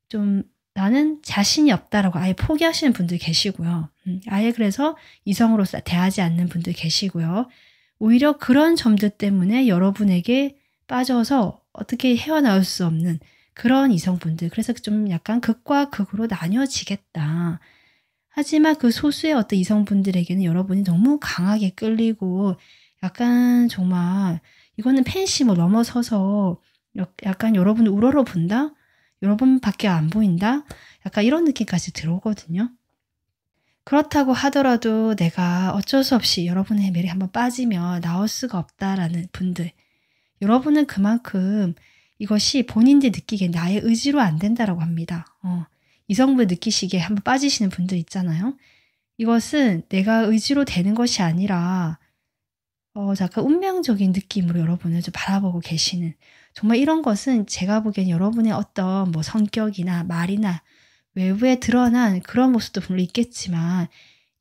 좀 나는 자신이 없다라고 아예 포기하시는 분들 계시고요. 아예 그래서 이성으로서 대하지 않는 분들 계시고요. 오히려 그런 점들 때문에 여러분에게 빠져서 어떻게 헤어나올 수 없는 그런 이성분들. 그래서 좀 약간 극과 극으로 나뉘어지겠다. 하지만 그 소수의 어떤 이성분들에게는 여러분이 너무 강하게 끌리고 약간 정말 이거는 팬심을 넘어서서 약간 여러분을 우러러 본다? 여러분밖에 안 보인다? 약간 이런 느낌까지 들어오거든요. 그렇다고 하더라도 내가 어쩔 수 없이 여러분의 매력에 한번 빠지면 나올 수가 없다라는 분들. 여러분은 그만큼 이것이 본인들이 느끼기에 나의 의지로 안 된다라고 합니다. 이성분 느끼시기에 한번 빠지시는 분들 있잖아요. 이것은 내가 의지로 되는 것이 아니라 잠깐 운명적인 느낌으로 여러분을 좀 바라보고 계시는 정말 이런 것은 제가 보기엔 여러분의 어떤 성격이나 말이나 외부에 드러난 그런 모습도 물론 있겠지만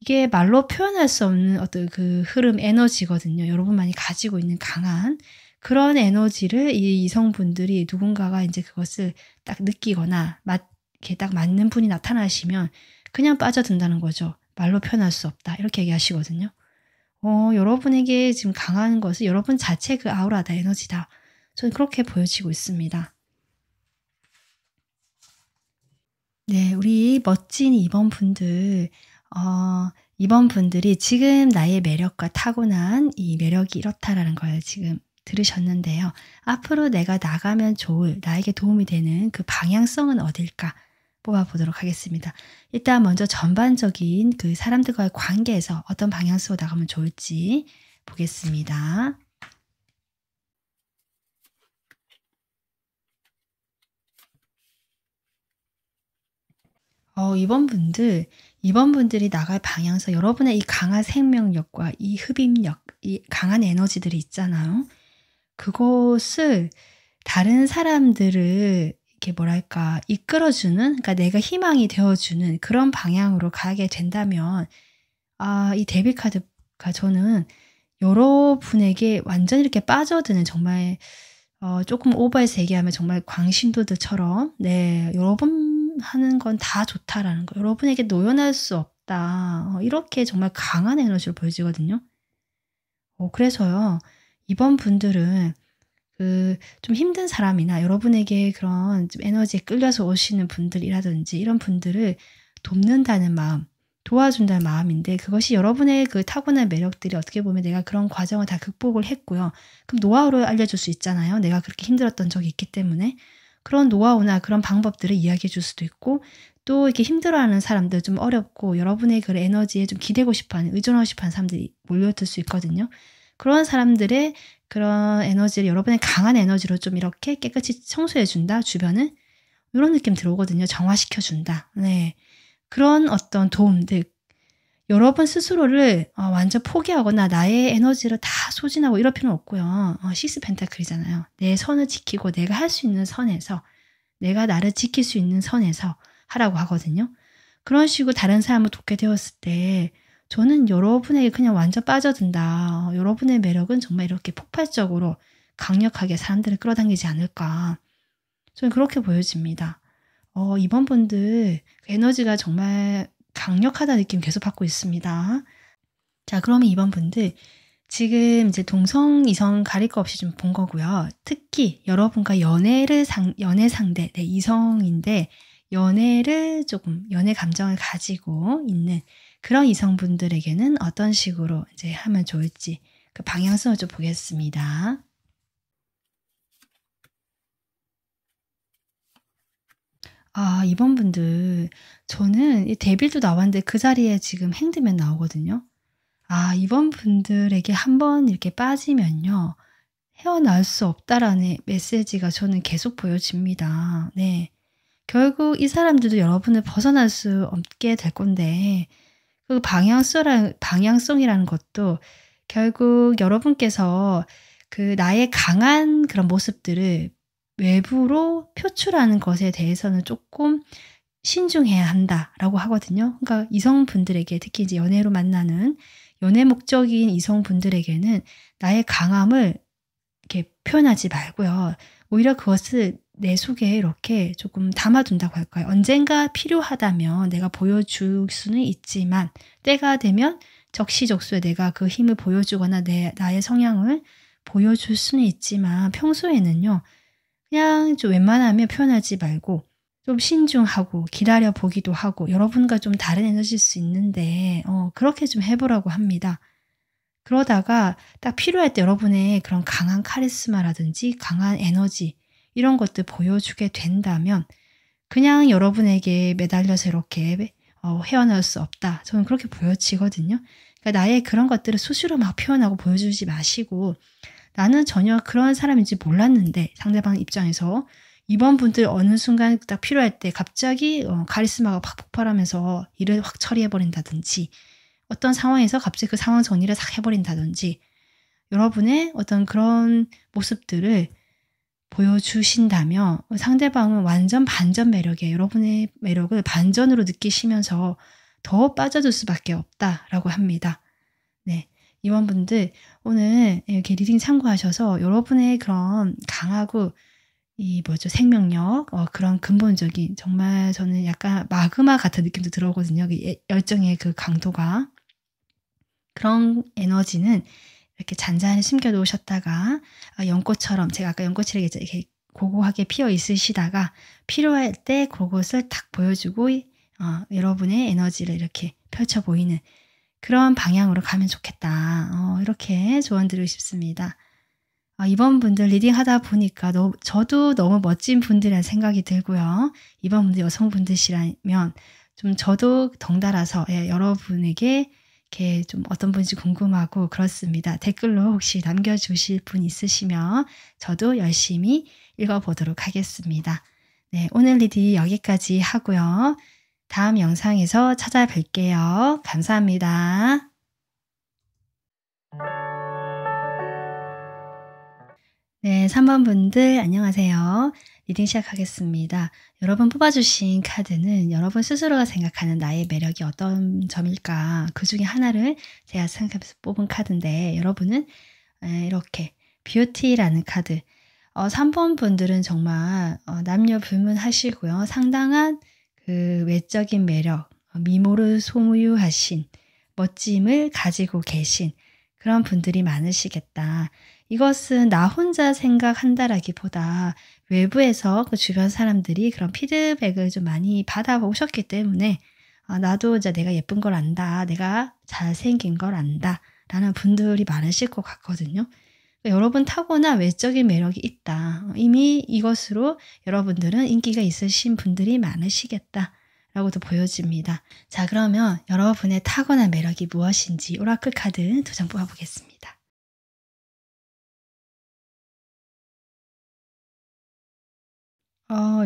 이게 말로 표현할 수 없는 어떤 그 흐름 에너지거든요. 여러분만이 가지고 있는 강한 그런 에너지를 이 이성분들이 누군가가 이제 그것을 딱 느끼거나 이렇게 딱 맞는 분이 나타나시면 그냥 빠져든다는 거죠. 말로 표현할 수 없다. 이렇게 얘기하시거든요. 여러분에게 지금 강한 것은 여러분 자체 그 아우라다, 에너지다. 저는 그렇게 보여지고 있습니다. 네. 우리 멋진 2번 분들, 어 2번 분들이 지금 나의 매력과 타고난 이 매력이 이렇다라는 걸 지금 들으셨는데요. 앞으로 내가 나가면 좋을, 나에게 도움이 되는 그 방향성은 어딜까 뽑아 보도록 하겠습니다. 일단 먼저 전반적인 그 사람들과의 관계에서 어떤 방향성으로 나가면 좋을지 보겠습니다. 이번 분들이 나갈 방향성, 여러분의 이 강한 생명력과 이 흡입력, 이 강한 에너지들이 있잖아요. 그것을 다른 사람들을 이렇게 뭐랄까 이끌어주는, 그러니까 내가 희망이 되어주는 그런 방향으로 가게 된다면, 이 데빌 카드가 저는 여러분에게 완전히 이렇게 빠져드는, 정말 조금 오버해서 얘기하면 정말 광신도들처럼, 네, 여러분 하는 건 다 좋다라는 거, 여러분에게 노연할 수 없다, 이렇게 정말 강한 에너지를 보여지거든요. 그래서요. 이번 분들은 그 좀 힘든 사람이나 여러분에게 그런 좀 에너지에 끌려서 오시는 분들이라든지 이런 분들을 돕는다는 마음, 도와준다는 마음인데, 그것이 여러분의 그 타고난 매력들이 어떻게 보면 내가 그런 과정을 다 극복을 했고요. 그럼 노하우를 알려줄 수 있잖아요. 내가 그렇게 힘들었던 적이 있기 때문에. 그런 노하우나 그런 방법들을 이야기해 줄 수도 있고, 또 이렇게 힘들어하는 사람들, 좀 어렵고 여러분의 그 에너지에 좀 기대고 싶어하는, 의존하고 싶어하는 사람들이 몰려들 수 있거든요. 그런 사람들의 그런 에너지를 여러분의 강한 에너지로 좀 이렇게 깨끗이 청소해 준다, 주변을. 요런 느낌 들어오거든요. 정화시켜 준다. 네. 그런 어떤 도움들, 여러분 스스로를 완전 포기하거나 나의 에너지를 다 소진하고 이럴 필요는 없고요. 식스 펜타클이잖아요. 내 선을 지키고 내가 할 수 있는 선에서, 내가 나를 지킬 수 있는 선에서 하라고 하거든요. 그런 식으로 다른 사람을 돕게 되었을 때 저는 여러분에게 그냥 완전 빠져든다. 여러분의 매력은 정말 이렇게 폭발적으로 강력하게 사람들을 끌어당기지 않을까. 저는 그렇게 보여집니다. 이번 분들 그 에너지가 정말 강력하다는 느낌 계속 받고 있습니다. 자, 그러면 이번 분들 지금 이제 동성, 이성 가릴 거 없이 좀 본 거고요. 특히 여러분과 연애 상대, 네, 이성인데 연애를 조금, 연애 감정을 가지고 있는 그런 이성분들에게는 어떤 식으로 이제 하면 좋을지 그 방향성을 좀 보겠습니다. 이번 분들, 저는 이 데빌도 나왔는데 그 자리에 지금 행드맨 나오거든요. 이번 분들에게 한번 이렇게 빠지면요, 헤어나올 수 없다라는 메시지가 저는 계속 보여집니다. 네. 결국 이 사람들도 여러분을 벗어날 수 없게 될 건데, 그 방향성이라는 것도 결국 여러분께서 그 나의 강한 그런 모습들을 외부로 표출하는 것에 대해서는 조금 신중해야 한다라고 하거든요. 그러니까 이성분들에게, 특히 이제 연애로 만나는 연애 목적인 이성분들에게는 나의 강함을 이렇게 표현하지 말고요. 오히려 그것을 내 속에 이렇게 조금 담아둔다고 할까요? 언젠가 필요하다면 내가 보여줄 수는 있지만, 때가 되면 적시적소에 내가 그 힘을 보여주거나 나의 성향을 보여줄 수는 있지만, 평소에는요, 그냥 좀 웬만하면 표현하지 말고 좀 신중하고 기다려 보기도 하고, 여러분과 좀 다른 에너지일 수 있는데 그렇게 좀 해 보라고 합니다. 그러다가 딱 필요할 때 여러분의 그런 강한 카리스마라든지 강한 에너지, 이런 것들 보여주게 된다면 그냥 여러분에게 매달려서 이렇게 헤어나올 수 없다, 저는 그렇게 보여지거든요. 그러니까 나의 그런 것들을 수시로 막 표현하고 보여주지 마시고, 나는 전혀 그런 사람인지 몰랐는데 상대방 입장에서 이번 분들 어느 순간 딱 필요할 때 갑자기 카리스마가 팍 폭발하면서 일을 확 처리해 버린다든지, 어떤 상황에서 갑자기 그 상황 정리를 싹 해 버린다든지, 여러분의 어떤 그런 모습들을 보여주신다면 상대방은 완전 반전 매력이에요. 여러분의 매력을 반전으로 느끼시면서 더 빠져들 수밖에 없다라고 합니다. 네. 임원분들, 오늘 이렇게 리딩 참고하셔서 여러분의 그런 강하고 이 뭐죠, 생명력, 그런 근본적인, 정말 저는 약간 마그마 같은 느낌도 들어오거든요. 그 열정의 그 강도가. 그런 에너지는 이렇게 잔잔히 숨겨 놓으셨다가 연꽃처럼, 제가 아까 연꽃이라고 이렇게 고고하게 피어 있으시다가 필요할 때 그것을 딱 보여주고 여러분의 에너지를 이렇게 펼쳐 보이는 그런 방향으로 가면 좋겠다. 이렇게 조언 드리고 싶습니다. 이번 분들 리딩하다 보니까 저도 너무 멋진 분들이라는 생각이 들고요. 이번 분들 여성분들이라면 좀 저도 덩달아서 여러분에게 이렇게 좀 어떤 분인지 궁금하고 그렇습니다. 댓글로 혹시 남겨주실 분 있으시면 저도 열심히 읽어보도록 하겠습니다. 네, 오늘 리딩 여기까지 하고요. 다음 영상에서 찾아뵐게요. 감사합니다. 네, 3번 분들 안녕하세요. 리딩 시작하겠습니다. 여러분 뽑아주신 카드는 여러분 스스로가 생각하는 나의 매력이 어떤 점일까? 그 중에 하나를 제가 생각해서 뽑은 카드인데 여러분은 이렇게 뷰티라는 카드 3번 분들은 정말 남녀 불문하시고요. 상당한 그 외적인 매력, 미모를 소유하신 멋짐을 가지고 계신 그런 분들이 많으시겠다. 이것은 나 혼자 생각한다라기보다 외부에서 그 주변 사람들이 그런 피드백을 좀 많이 받아오셨기 때문에 나도 이제 내가 예쁜 걸 안다. 내가 잘생긴 걸 안다. 라는 분들이 많으실 것 같거든요. 여러분 타고난 외적인 매력이 있다. 이미 이것으로 여러분들은 인기가 있으신 분들이 많으시겠다. 라고도 보여집니다. 자, 그러면 여러분의 타고난 매력이 무엇인지 오라클 카드 2장 뽑아보겠습니다.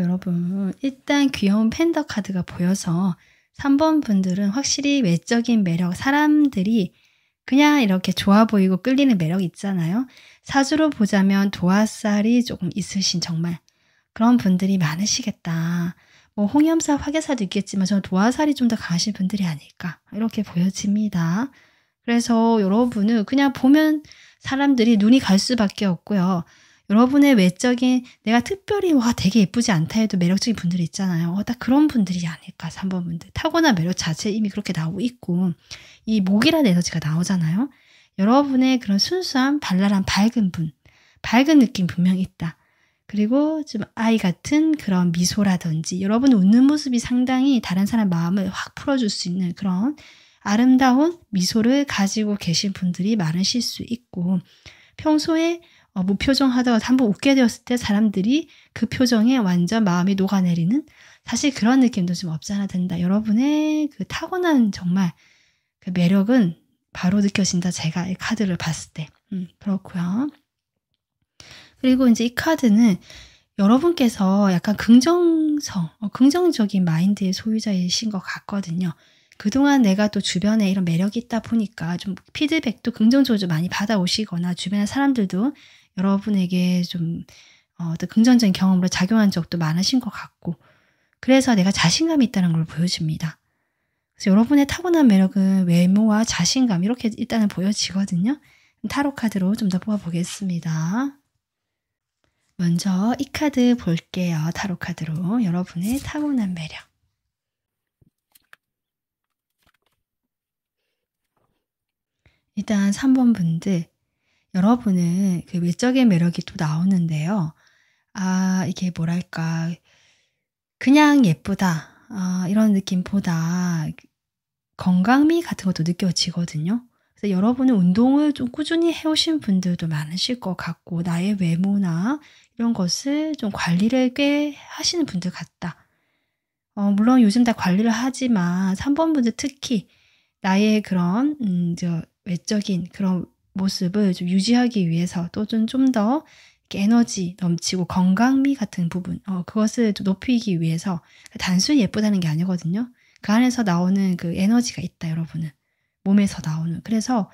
여러분 일단 귀여운 팬더 카드가 보여서 3번 분들은 확실히 외적인 매력, 사람들이 그냥 이렇게 좋아 보이고 끌리는 매력 있잖아요. 사주로 보자면 도화살이 조금 있으신 정말 그런 분들이 많으시겠다. 뭐 홍염사, 화개살도 있겠지만 저는 도화살이 좀 더 강하신 분들이 아닐까 이렇게 보여집니다. 그래서 여러분은 그냥 보면 사람들이 눈이 갈 수밖에 없고요. 여러분의 외적인 내가 특별히 와 되게 예쁘지 않다 해도 매력적인 분들이 있잖아요. 딱 그런 분들이 아닐까 3번 분들. 타고난 매력 자체 이미 그렇게 나오고 있고 이 목이라는 에너지가 나오잖아요. 여러분의 그런 순수한 발랄한 밝은 분, 밝은 느낌 분명히 있다. 그리고 좀 아이 같은 그런 미소라든지 여러분 웃는 모습이 상당히 다른 사람 마음을 확 풀어줄 수 있는 그런 아름다운 미소를 가지고 계신 분들이 많으실 수 있고 평소에 무표정 하다가 한번 웃게 되었을 때 사람들이 그 표정에 완전 마음이 녹아내리는 사실 그런 느낌도 좀 없지 않아 든다. 여러분의 그 타고난 정말 그 매력은 바로 느껴진다. 제가 이 카드를 봤을 때. 그렇고요. 그리고 이제 이 카드는 여러분께서 약간 긍정성, 긍정적인 마인드의 소유자이신 것 같거든요. 그동안 내가 또 주변에 이런 매력이 있다 보니까 좀 피드백도 긍정적으로 좀 많이 받아오시거나 주변의 사람들도 여러분에게 좀 어떤 긍정적인 경험으로 작용한 적도 많으신 것 같고 그래서 내가 자신감이 있다는 걸 보여줍니다. 그래서 여러분의 타고난 매력은 외모와 자신감 이렇게 일단은 보여지거든요. 타로 카드로 좀 더 뽑아보겠습니다. 먼저 이 카드 볼게요. 타로 카드로 여러분의 타고난 매력. 일단 3번 분들 여러분은 그 외적인 매력이 또 나오는데요. 이게 뭐랄까 그냥 예쁘다 이런 느낌보다 건강미 같은 것도 느껴지거든요. 그래서 여러분은 운동을 좀 꾸준히 해오신 분들도 많으실 것 같고 나의 외모나 이런 것을 좀 관리를 꽤 하시는 분들 같다. 물론 요즘 다 관리를 하지만 3번 분들 특히 나의 그런 외적인 그런 모습을 좀 유지하기 위해서 또 좀 더 에너지 넘치고 건강미 같은 부분 그것을 좀 높이기 위해서 단순히 예쁘다는 게 아니거든요. 그 안에서 나오는 그 에너지가 있다 여러분은. 몸에서 나오는. 그래서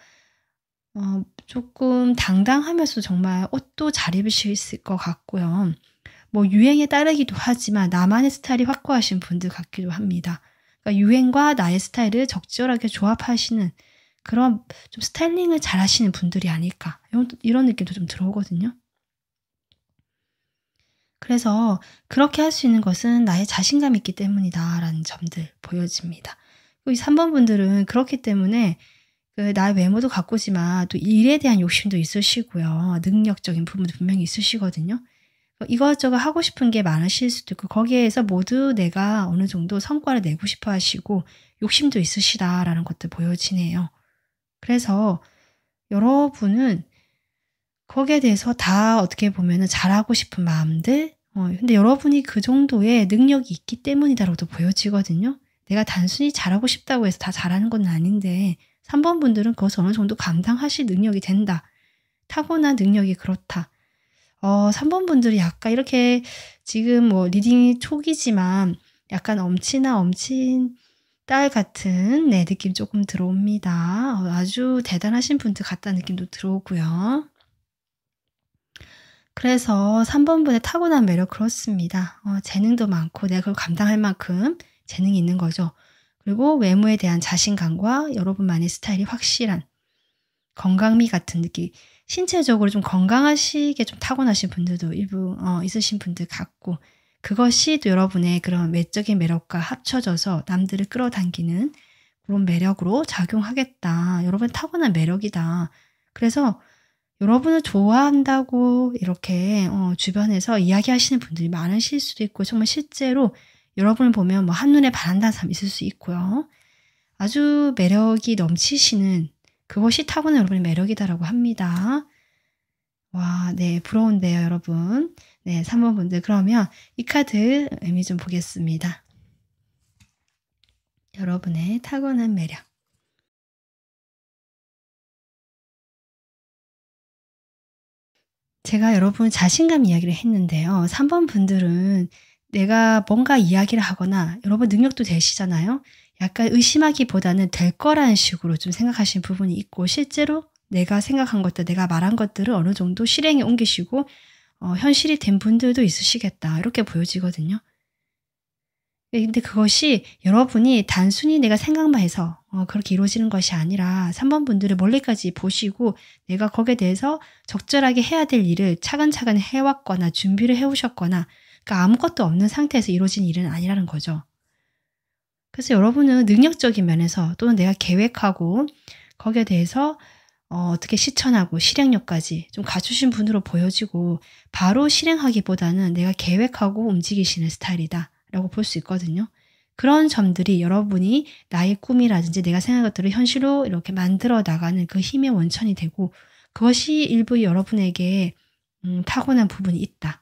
조금 당당하면서 정말 옷도 잘 입으실 것 같고요. 뭐 유행에 따르기도 하지만 나만의 스타일이 확고하신 분들 같기도 합니다. 그러니까 유행과 나의 스타일을 적절하게 조합하시는 그런 좀 스타일링을 잘 하시는 분들이 아닐까 이런 느낌도 좀 들어오거든요. 그래서 그렇게 할 수 있는 것은 나의 자신감이 있기 때문이다라는 점들 보여집니다. 이 3번 분들은 그렇기 때문에 나의 외모도 가꾸지만 또 일에 대한 욕심도 있으시고요. 능력적인 부분도 분명히 있으시거든요. 이것저것 하고 싶은 게 많으실 수도 있고 거기에서 모두 내가 어느 정도 성과를 내고 싶어 하시고 욕심도 있으시다라는 것들 보여지네요. 그래서 여러분은 거기에 대해서 다 어떻게 보면은 잘하고 싶은 마음들 근데 여러분이 그 정도의 능력이 있기 때문이다라고도 보여지거든요. 내가 단순히 잘하고 싶다고 해서 다 잘하는 건 아닌데 3번 분들은 그것을 어느 정도 감당하실 능력이 된다. 타고난 능력이 그렇다. 3번 분들이 약간 이렇게 지금 뭐 리딩이 초기지만 약간 엄친아 엄친 딸 같은 느낌 조금 들어옵니다. 아주 대단하신 분들 같다는 느낌도 들어오고요. 그래서 3번 분의 타고난 매력 그렇습니다. 재능도 많고 내가 그걸 감당할 만큼 재능이 있는 거죠. 그리고 외모에 대한 자신감과 여러분만의 스타일이 확실한 건강미 같은 느낌. 신체적으로 좀 건강하시게 좀 타고나신 분들도 일부 있으신 분들 같고 그것이 또 여러분의 그런 외적인 매력과 합쳐져서 남들을 끌어당기는 그런 매력으로 작용하겠다. 여러분 타고난 매력이다. 그래서 여러분을 좋아한다고 이렇게 주변에서 이야기하시는 분들이 많으실 수도 있고 정말 실제로 여러분을 보면 뭐 한눈에 반한다는 사람 있을 수 있고요. 아주 매력이 넘치시는 그것이 타고난 여러분의 매력이다라고 합니다. 와, 네, 부러운데요, 여러분. 네, 3번 분들. 그러면 이 카드 의미 좀 보겠습니다. 여러분의 타고난 매력. 제가 여러분 자신감 이야기를 했는데요. 3번 분들은 내가 뭔가 이야기를 하거나 여러분 능력도 되시잖아요. 약간 의심하기보다는 될 거라는 식으로 좀 생각하시는 부분이 있고 실제로 내가 생각한 것들, 내가 말한 것들을 어느 정도 실행에 옮기시고 현실이 된 분들도 있으시겠다. 이렇게 보여지거든요. 근데 그것이 여러분이 단순히 내가 생각만 해서 그렇게 이루어지는 것이 아니라 3번 분들을 멀리까지 보시고 내가 거기에 대해서 적절하게 해야 될 일을 차근차근 해왔거나 준비를 해오셨거나 그러니까 아무것도 없는 상태에서 이루어진 일은 아니라는 거죠. 그래서 여러분은 능력적인 면에서 또는 내가 계획하고 거기에 대해서 어떻게 실천하고 실행력까지 좀 갖추신 분으로 보여지고 바로 실행하기보다는 내가 계획하고 움직이시는 스타일이다 라고 볼 수 있거든요. 그런 점들이 여러분이 나의 꿈이라든지 내가 생각한 것들을 현실로 이렇게 만들어 나가는 그 힘의 원천이 되고 그것이 일부 여러분에게 타고난 부분이 있다.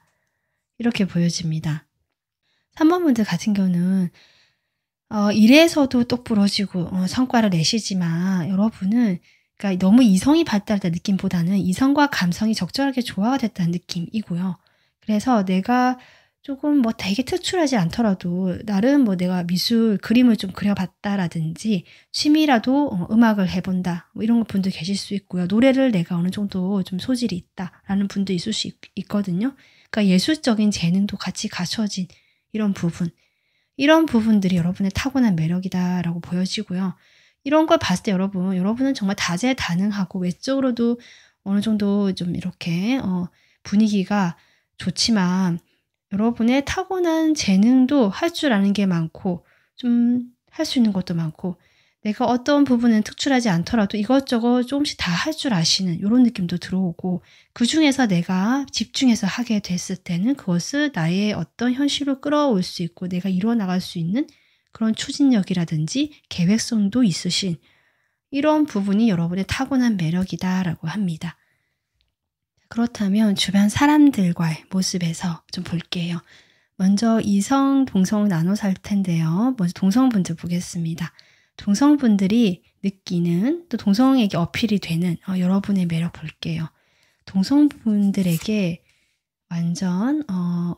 이렇게 보여집니다. 3번 분들 같은 경우는 일에서도 똑부러지고 성과를 내시지만 여러분은 그러니까 너무 이성이 발달했다는 느낌보다는 이성과 감성이 적절하게 조화가 됐다는 느낌이고요. 그래서 내가 조금 뭐 되게 특출하지 않더라도 나름 뭐 내가 미술 그림을 좀 그려봤다라든지 취미라도 음악을 해본다 뭐 이런 분들 계실 수 있고요. 노래를 내가 어느 정도 좀 소질이 있다라는 분도 있을 수 있거든요. 그러니까 예술적인 재능도 같이 갖춰진 이런 부분. 이런 부분들이 여러분의 타고난 매력이다라고 보여지고요. 이런 걸 봤을 때 여러분은 정말 다재다능하고 외적으로도 어느 정도 좀 이렇게 분위기가 좋지만 여러분의 타고난 재능도 할 줄 아는 게 많고 좀 할 수 있는 것도 많고 내가 어떤 부분은 특출하지 않더라도 이것저것 조금씩 다 할 줄 아시는 이런 느낌도 들어오고 그중에서 내가 집중해서 하게 됐을 때는 그것을 나의 어떤 현실로 끌어올 수 있고 내가 이루어 나갈 수 있는 그런 추진력이라든지 계획성도 있으신 이런 부분이 여러분의 타고난 매력이다라고 합니다. 그렇다면 주변 사람들과의 모습에서 좀 볼게요. 먼저 이성, 동성 나눠서 할 텐데요. 먼저 동성분들 보겠습니다. 동성분들이 느끼는 또 동성에게 어필이 되는 여러분의 매력 볼게요. 동성분들에게 완전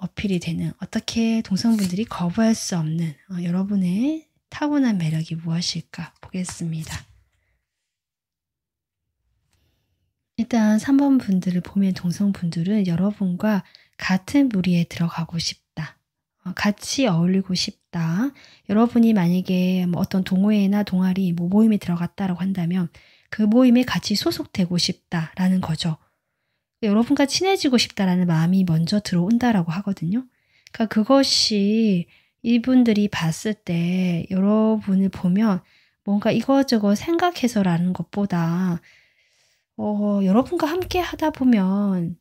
어필이 되는 어떻게 동성분들이 거부할 수 없는 여러분의 타고난 매력이 무엇일까 보겠습니다. 일단 3번 분들을 보면 동성분들은 여러분과 같은 무리에 들어가고 싶다. 같이 어울리고 싶다. 여러분이 만약에 뭐 어떤 동호회나 동아리 뭐 모임에 들어갔다라고 한다면 그 모임에 같이 소속되고 싶다라는 거죠. 여러분과 친해지고 싶다라는 마음이 먼저 들어온다라고 하거든요. 그러니까 그것이 이분들이 봤을 때 여러분을 보면 뭔가 이것저것 생각해서라는 것보다 여러분과 함께 하다 보면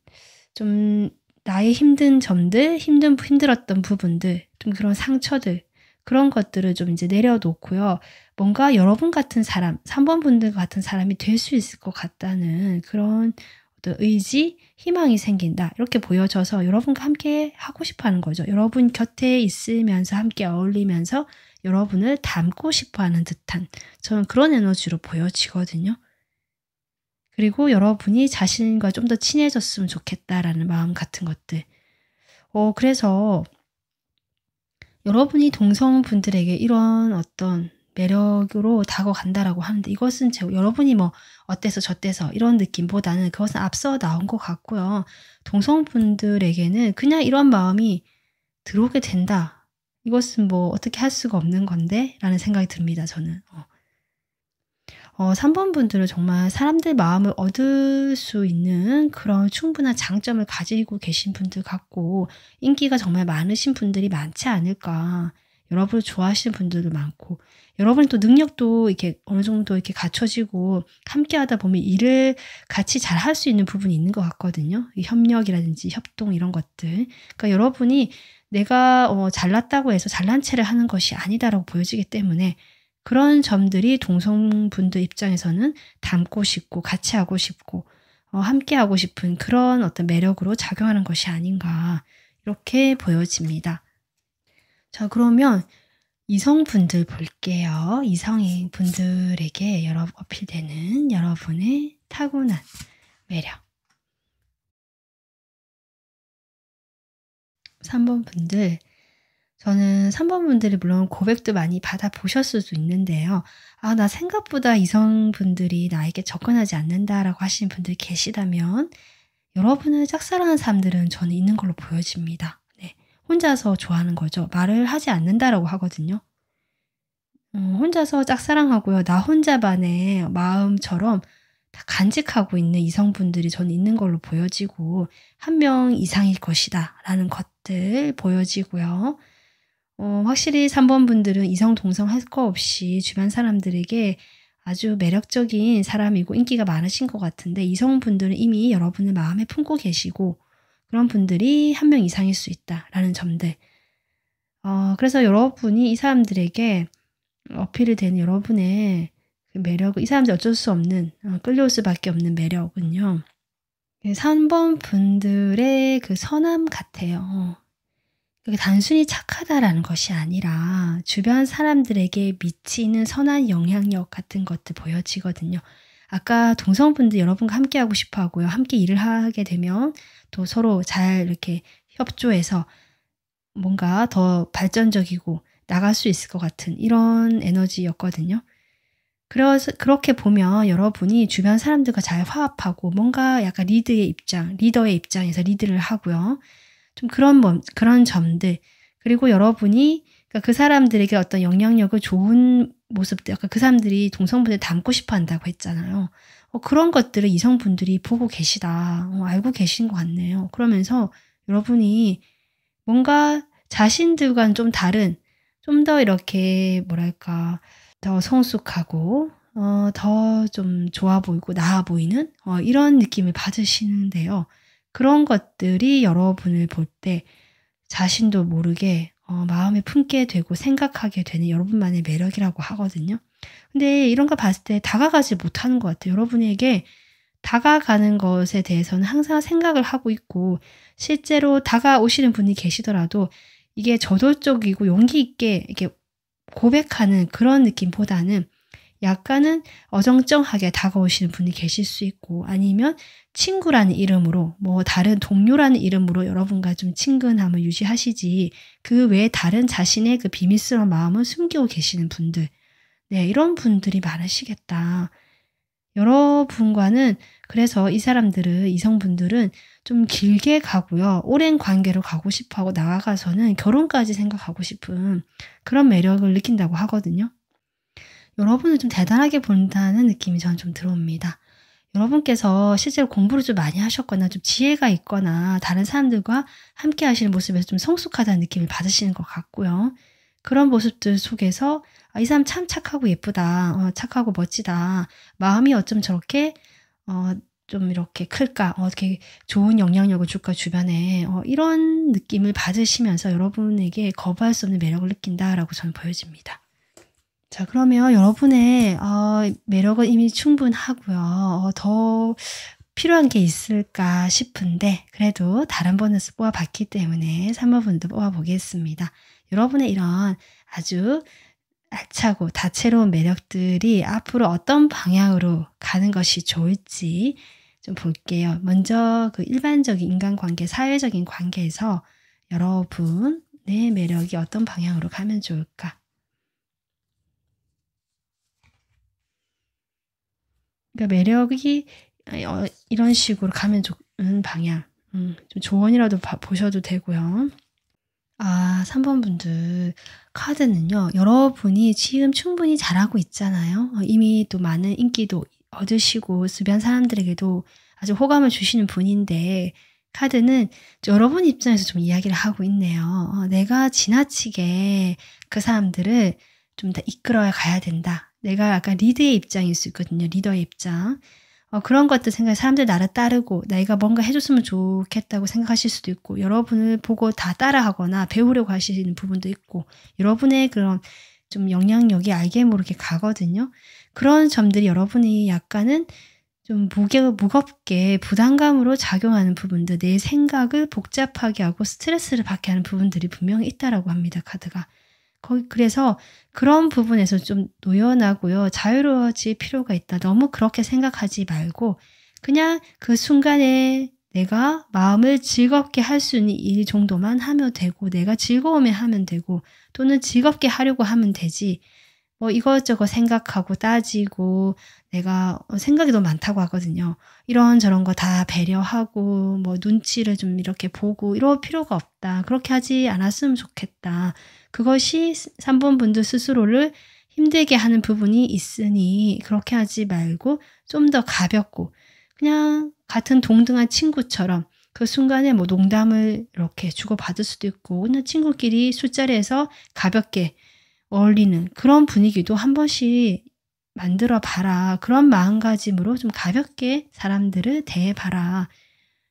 좀 나의 힘든 점들, 힘들었던 부분들, 좀 그런 상처들, 그런 것들을 좀 이제 내려놓고요. 뭔가 여러분 같은 사람, 3번 분들 같은 사람이 될 수 있을 것 같다는 그런 어떤 의지, 희망이 생긴다. 이렇게 보여져서 여러분과 함께 하고 싶어 하는 거죠. 여러분 곁에 있으면서 함께 어울리면서 여러분을 닮고 싶어 하는 듯한 저는 그런 에너지로 보여지거든요. 그리고 여러분이 자신과 좀 더 친해졌으면 좋겠다라는 마음 같은 것들. 그래서 여러분이 동성분들에게 이런 어떤 매력으로 다가간다라고 하는데 이것은 여러분이 뭐 어때서 저때서 이런 느낌보다는 그것은 앞서 나온 것 같고요. 동성분들에게는 그냥 이런 마음이 들어오게 된다. 이것은 뭐 어떻게 할 수가 없는 건데 라는 생각이 듭니다. 저는. 3번 분들은 정말 사람들 마음을 얻을 수 있는 그런 충분한 장점을 가지고 계신 분들 같고 인기가 정말 많으신 분들이 많지 않을까. 여러분을 좋아하시는 분들도 많고 여러분이 또 능력도 이렇게 어느 정도 이렇게 갖춰지고 함께 하다 보면 일을 같이 잘 할 수 있는 부분이 있는 것 같거든요. 이 협력이라든지 협동 이런 것들. 그러니까 여러분이 내가 잘났다고 해서 잘난 체를 하는 것이 아니다라고 보여지기 때문에 그런 점들이 동성분들 입장에서는 닮고 싶고 같이 하고 싶고 함께 하고 싶은 그런 어떤 매력으로 작용하는 것이 아닌가 이렇게 보여집니다. 자, 그러면 이성분들 볼게요. 이성인 분들에게 어필되는 여러분의 타고난 매력. 3번 분들. 저는 3번 분들이 물론 고백도 많이 받아보셨을 수도 있는데요. 나 생각보다 이성분들이 나에게 접근하지 않는다라고 하시는 분들이 계시다면 여러분을 짝사랑하는 사람들은 저는 있는 걸로 보여집니다. 네. 혼자서 좋아하는 거죠. 말을 하지 않는다라고 하거든요. 혼자서 짝사랑하고요. 나 혼자만의 마음처럼 다 간직하고 있는 이성분들이 저는 있는 걸로 보여지고 한 명 이상일 것이다 라는 것들 보여지고요. 확실히 3번 분들은 이성 동성 할 거 없이 주변 사람들에게 아주 매력적인 사람이고 인기가 많으신 것 같은데 이성분들은 이미 여러분을 마음에 품고 계시고 그런 분들이 한 명 이상일 수 있다라는 점들. 그래서 여러분이 이 사람들에게 어필이 되는 여러분의 그 매력은 이 사람들 어쩔 수 없는 끌려올 수밖에 없는 매력은요. 3번 분들의 그 선함 같아요. 그게 단순히 착하다라는 것이 아니라 주변 사람들에게 미치는 선한 영향력 같은 것들 보여지거든요. 아까 동성분들 여러분과 함께 하고 싶어 하고요. 함께 일을 하게 되면 또 서로 잘 이렇게 협조해서 뭔가 더 발전적이고 나갈 수 있을 것 같은 이런 에너지였거든요. 그래서 그렇게 보면 여러분이 주변 사람들과 잘 화합하고 뭔가 약간 리더의 입장에서 리드를 하고요. 좀 그런 점들. 그리고 여러분이 그러니까 그 사람들에게 어떤 영향력을 좋은 모습들, 아까 그 사람들이 동성분을 닮고 싶어 한다고 했잖아요. 그런 것들을 이성분들이 보고 계시다. 알고 계신 것 같네요. 그러면서 여러분이 뭔가 자신들과는 좀 다른, 좀 더 이렇게 뭐랄까, 더 성숙하고, 더 좀 좋아 보이고 나아 보이는 이런 느낌을 받으시는데요. 그런 것들이 여러분을 볼 때 자신도 모르게 마음에 품게 되고 생각하게 되는 여러분만의 매력이라고 하거든요. 근데 이런 거 봤을 때 다가가지 못하는 것 같아요. 여러분에게 다가가는 것에 대해서는 항상 생각을 하고 있고 실제로 다가오시는 분이 계시더라도 이게 저돌적이고 용기 있게 이렇게 고백하는 그런 느낌보다는 약간은 어정쩡하게 다가오시는 분이 계실 수 있고 아니면 친구라는 이름으로 뭐 다른 동료라는 이름으로 여러분과 좀 친근함을 유지하시지 그 외에 다른 자신의 그 비밀스러운 마음을 숨기고 계시는 분들. 네, 이런 분들이 많으시겠다. 여러분과는 그래서 이성분들은 좀 길게 가고요. 오랜 관계로 가고 싶어하고 나아가서는 결혼까지 생각하고 싶은 그런 매력을 느낀다고 하거든요. 여러분을 좀 대단하게 본다는 느낌이 저는 좀 들어옵니다. 여러분께서 실제로 공부를 좀 많이 하셨거나 좀 지혜가 있거나 다른 사람들과 함께 하시는 모습에서 좀 성숙하다는 느낌을 받으시는 것 같고요. 그런 모습들 속에서 이 사람 참 착하고 예쁘다. 착하고 멋지다. 마음이 어쩜 저렇게 좀 이렇게 클까? 어떻게 좋은 영향력을 줄까 주변에? 이런 느낌을 받으시면서 여러분에게 거부할 수 없는 매력을 느낀다라고 저는 보여집니다. 자, 그러면 여러분의 매력은 이미 충분하고요. 더 필요한 게 있을까 싶은데 그래도 다른 번에서 뽑아봤기 때문에 3번 분도 뽑아보겠습니다. 여러분의 이런 아주 알차고 다채로운 매력들이 앞으로 어떤 방향으로 가는 것이 좋을지 좀 볼게요. 먼저 그 일반적인 인간관계, 사회적인 관계에서 여러분의 매력이 어떤 방향으로 가면 좋을까? 그러니까 매력이 이런 식으로 가면 좋은 방향. 좀 조언이라도 보셔도 되고요. 3번 분들 카드는요. 여러분이 지금 충분히 잘하고 있잖아요. 이미 또 많은 인기도 얻으시고 주변 사람들에게도 아주 호감을 주시는 분인데 카드는 여러분 입장에서 좀 이야기를 하고 있네요. 내가 지나치게 그 사람들을 좀 더 이끌어 가야 된다. 내가 약간 리드의 입장일 수 있거든요. 리더의 입장. 그런 것들 생각해 사람들 나를 따르고 내가 뭔가 해줬으면 좋겠다고 생각하실 수도 있고 여러분을 보고 다 따라하거나 배우려고 하시는 부분도 있고 여러분의 그런 좀 영향력이 알게 모르게 가거든요. 그런 점들이 여러분이 약간은 좀 무겁게 부담감으로 작용하는 부분들, 내 생각을 복잡하게 하고 스트레스를 받게 하는 부분들이 분명히 있다라고 합니다. 카드가. 그래서 그런 부분에서 좀 노연하고요. 자유로워질 필요가 있다. 너무 그렇게 생각하지 말고 그냥 그 순간에 내가 마음을 즐겁게 할 수 있는 일 정도만 하면 되고 내가 즐거우면 하면 되고 또는 즐겁게 하려고 하면 되지. 이것저것 생각하고 따지고 내가 생각이 너무 많다고 하거든요. 이런저런 거 다 배려하고 눈치를 좀 이렇게 보고 이럴 필요가 없다. 그렇게 하지 않았으면 좋겠다. 그것이 3번 분들 스스로를 힘들게 하는 부분이 있으니 그렇게 하지 말고 좀 더 가볍고 그냥 같은 동등한 친구처럼 그 순간에 농담을 이렇게 주고받을 수도 있고 그냥 친구끼리 술자리에서 가볍게 어울리는 그런 분위기도 한 번씩 만들어 봐라. 그런 마음가짐으로 좀 가볍게 사람들을 대해봐라.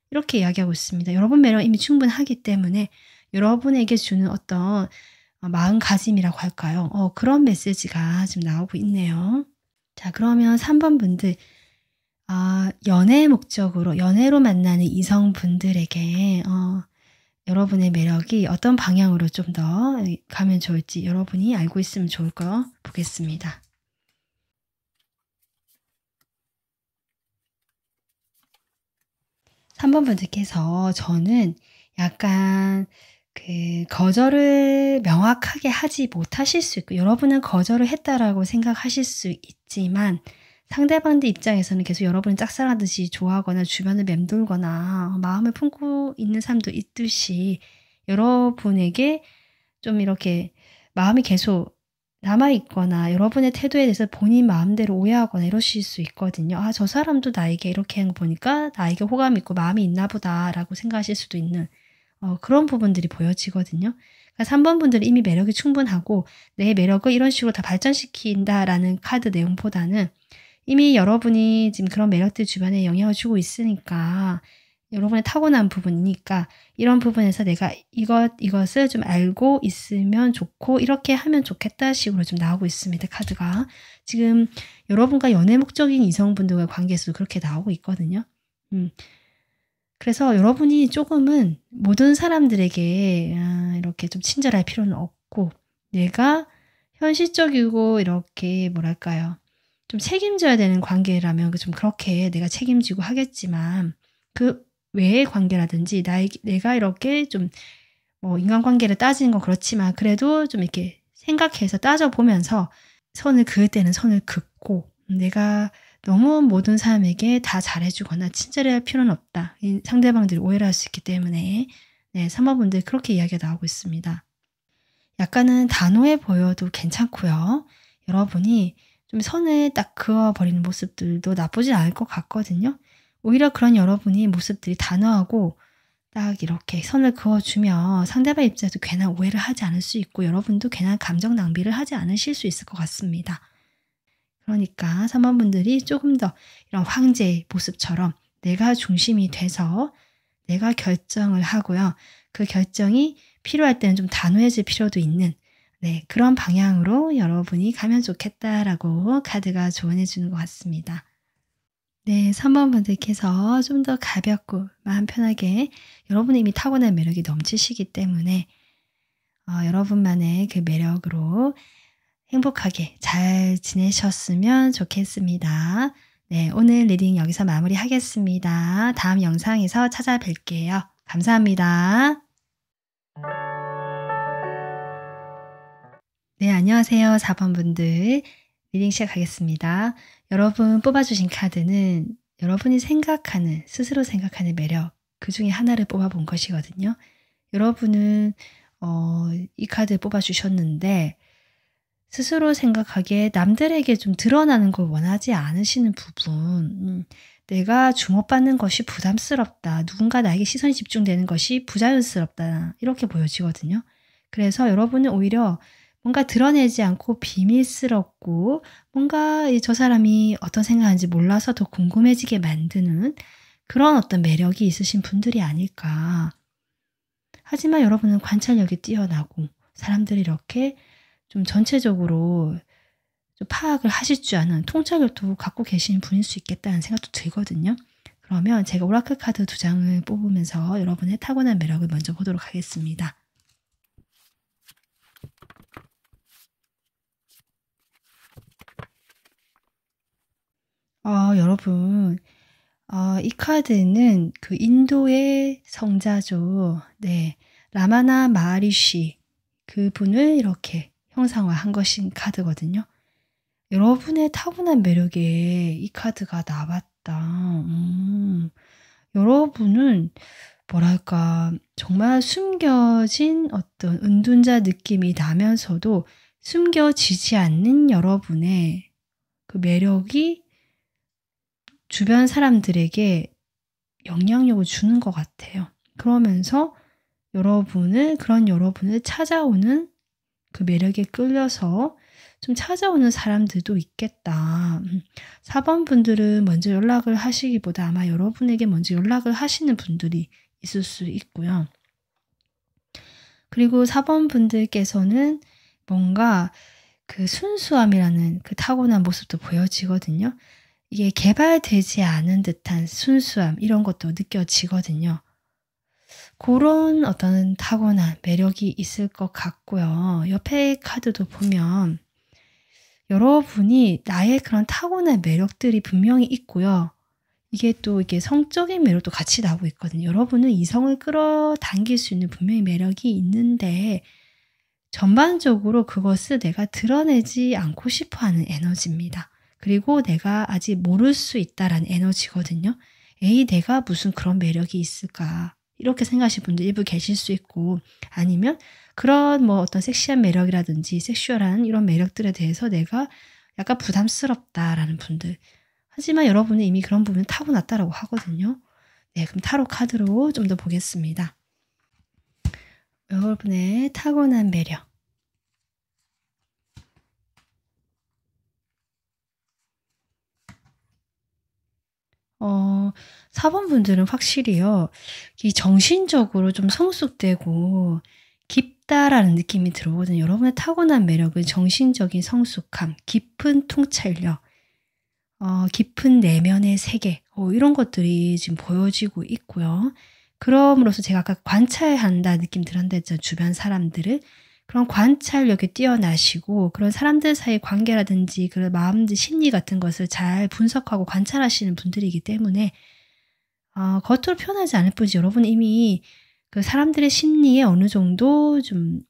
이렇게 이야기하고 있습니다. 여러분 매력 이미 충분하기 때문에 여러분에게 주는 어떤 마음가짐이라고 할까요? 그런 메시지가 지금 나오고 있네요. 자, 그러면 3번 분들 연애 목적으로 연애로 만나는 이성분들에게 여러분의 매력이 어떤 방향으로 좀 더 가면 좋을지 여러분이 알고 있으면 좋을 거 보겠습니다. 3번 분들께서 저는 약간 거절을 명확하게 하지 못하실 수 있고 여러분은 거절을 했다라고 생각하실 수 있지만 상대방들 입장에서는 계속 여러분을 짝사랑하듯이 좋아하거나 주변을 맴돌거나 마음을 품고 있는 사람도 있듯이 여러분에게 좀 이렇게 마음이 계속 남아있거나 여러분의 태도에 대해서 본인 마음대로 오해하거나 이러실 수 있거든요. 저 사람도 나에게 이렇게 하는 거 보니까 나에게 호감이 있고 마음이 있나 보다라고 생각하실 수도 있는 그런 부분들이 보여지거든요. 그러니까 3번 분들은 이미 매력이 충분하고 내 매력을 이런 식으로 다 발전시킨다라는 카드 내용보다는 이미 여러분이 지금 그런 매력들 주변에 영향을 주고 있으니까 여러분의 타고난 부분이니까 이런 부분에서 내가 이것을 좀 알고 있으면 좋고 이렇게 하면 좋겠다 식으로 좀 나오고 있습니다. 카드가. 지금 여러분과 연애 목적인 이성분들과의 관계에서도 그렇게 나오고 있거든요. 그래서 여러분이 조금은 모든 사람들에게 이렇게 좀 친절할 필요는 없고 내가 현실적이고 이렇게 뭐랄까요. 좀 책임져야 되는 관계라면 좀 그렇게 내가 책임지고 하겠지만 그 외의 관계라든지 내가 이렇게 좀 인간관계를 따지는 건 그렇지만 그래도 좀 이렇게 생각해서 따져보면서 선을 그을 때는 선을 긋고 내가 너무 모든 사람에게 다 잘해주거나 친절해야 할 필요는 없다. 상대방들이 오해를 할 수 있기 때문에 3번 분들 그렇게 이야기가 나오고 있습니다. 약간은 단호해 보여도 괜찮고요. 여러분이 좀 선을 딱 그어버리는 모습들도 나쁘진 않을 것 같거든요. 오히려 그런 여러분이 모습들이 단호하고 딱 이렇게 선을 그어주면 상대방 입장에서 괜한 오해를 하지 않을 수 있고 여러분도 괜한 감정 낭비를 하지 않으실 수 있을 것 같습니다. 그러니까 3번 분들이 조금 더 이런 황제의 모습처럼 내가 중심이 돼서 내가 결정을 하고요. 그 결정이 필요할 때는 좀 단호해질 필요도 있는 그런 방향으로 여러분이 가면 좋겠다라고 카드가 조언해 주는 것 같습니다. 네, 3번 분들께서 좀 더 가볍고 마음 편하게 여러분의 이미 타고난 매력이 넘치시기 때문에 여러분만의 그 매력으로 행복하게 잘 지내셨으면 좋겠습니다. 네, 오늘 리딩 여기서 마무리하겠습니다. 다음 영상에서 찾아뵐게요. 감사합니다. 네, 안녕하세요. 4번 분들. 리딩 시작하겠습니다. 여러분 뽑아주신 카드는 여러분이 생각하는, 스스로 생각하는 매력, 그 중에 하나를 뽑아본 것이거든요. 여러분은 이 카드 뽑아주셨는데 스스로 생각하기에 남들에게 좀 드러나는 걸 원하지 않으시는 부분, 내가 주목받는 것이 부담스럽다, 누군가 나에게 시선이 집중되는 것이 부자연스럽다, 이렇게 보여지거든요. 그래서 여러분은 오히려 뭔가 드러내지 않고 비밀스럽고 뭔가 저 사람이 어떤 생각하는지 몰라서 더 궁금해지게 만드는 그런 어떤 매력이 있으신 분들이 아닐까. 하지만 여러분은 관찰력이 뛰어나고 사람들이 이렇게 좀 전체적으로 좀 파악을 하실 줄 아는 통찰력도 갖고 계신 분일 수 있겠다는 생각도 들거든요. 그러면 제가 오라클 카드 2장을 뽑으면서 여러분의 타고난 매력을 먼저 보도록 하겠습니다. 여러분, 이 카드는 그 인도의 성자죠. 네, 라마나 마하리시 그분을 이렇게 형상화한 것인 카드거든요. 여러분의 타고난 매력에 이 카드가 나왔다. 여러분은 뭐랄까 정말 숨겨진 어떤 은둔자 느낌이 나면서도 숨겨지지 않는 여러분의 그 매력이 주변 사람들에게 영향력을 주는 것 같아요. 그러면서 그런 여러분을 찾아오는 그 매력에 끌려서 좀 찾아오는 사람들도 있겠다. 4번 분들은 먼저 연락을 하시기보다 아마 여러분에게 먼저 연락을 하시는 분들이 있을 수 있고요. 그리고 4번 분들께서는 뭔가 그 순수함이라는 그 타고난 모습도 보여지거든요. 이게 개발되지 않은 듯한 순수함 이런 것도 느껴지거든요. 그런 어떤 타고난 매력이 있을 것 같고요. 옆에 카드도 보면 여러분이 나의 그런 타고난 매력들이 분명히 있고요. 이게 성적인 매력도 같이 나오고 있거든요. 여러분은 이성을 끌어당길 수 있는 분명히 매력이 있는데 전반적으로 그것을 내가 드러내지 않고 싶어하는 에너지입니다. 그리고 내가 아직 모를 수 있다라는 에너지거든요. 에이, 내가 무슨 그런 매력이 있을까? 이렇게 생각하시는 분들 일부 계실 수 있고, 아니면 그런 어떤 섹시한 매력이라든지 섹슈얼한 이런 매력들에 대해서 내가 약간 부담스럽다라는 분들. 하지만 여러분은 이미 그런 부분을 타고났다라고 하거든요. 네, 그럼 타로 카드로 좀 더 보겠습니다. 여러분의 타고난 매력. 어, 4번 분들은 확실히요, 이 정신적으로 좀 성숙되고 깊다라는 느낌이 들어오거든요. 여러분의 타고난 매력은 정신적인 성숙함, 깊은 통찰력, 깊은 내면의 세계, 이런 것들이 지금 보여지고 있고요. 그럼으로써 제가 아까 관찰한다 느낌 들었는데 주변 사람들을 그런 관찰력이 뛰어나시고 그런 사람들 사이의 관계라든지 그런 마음들 심리 같은 것을 잘 분석하고 관찰하시는 분들이기 때문에 겉으로 표현하지 않을 뿐이지 여러분 이미 그 사람들의 심리에 어느 정도 좀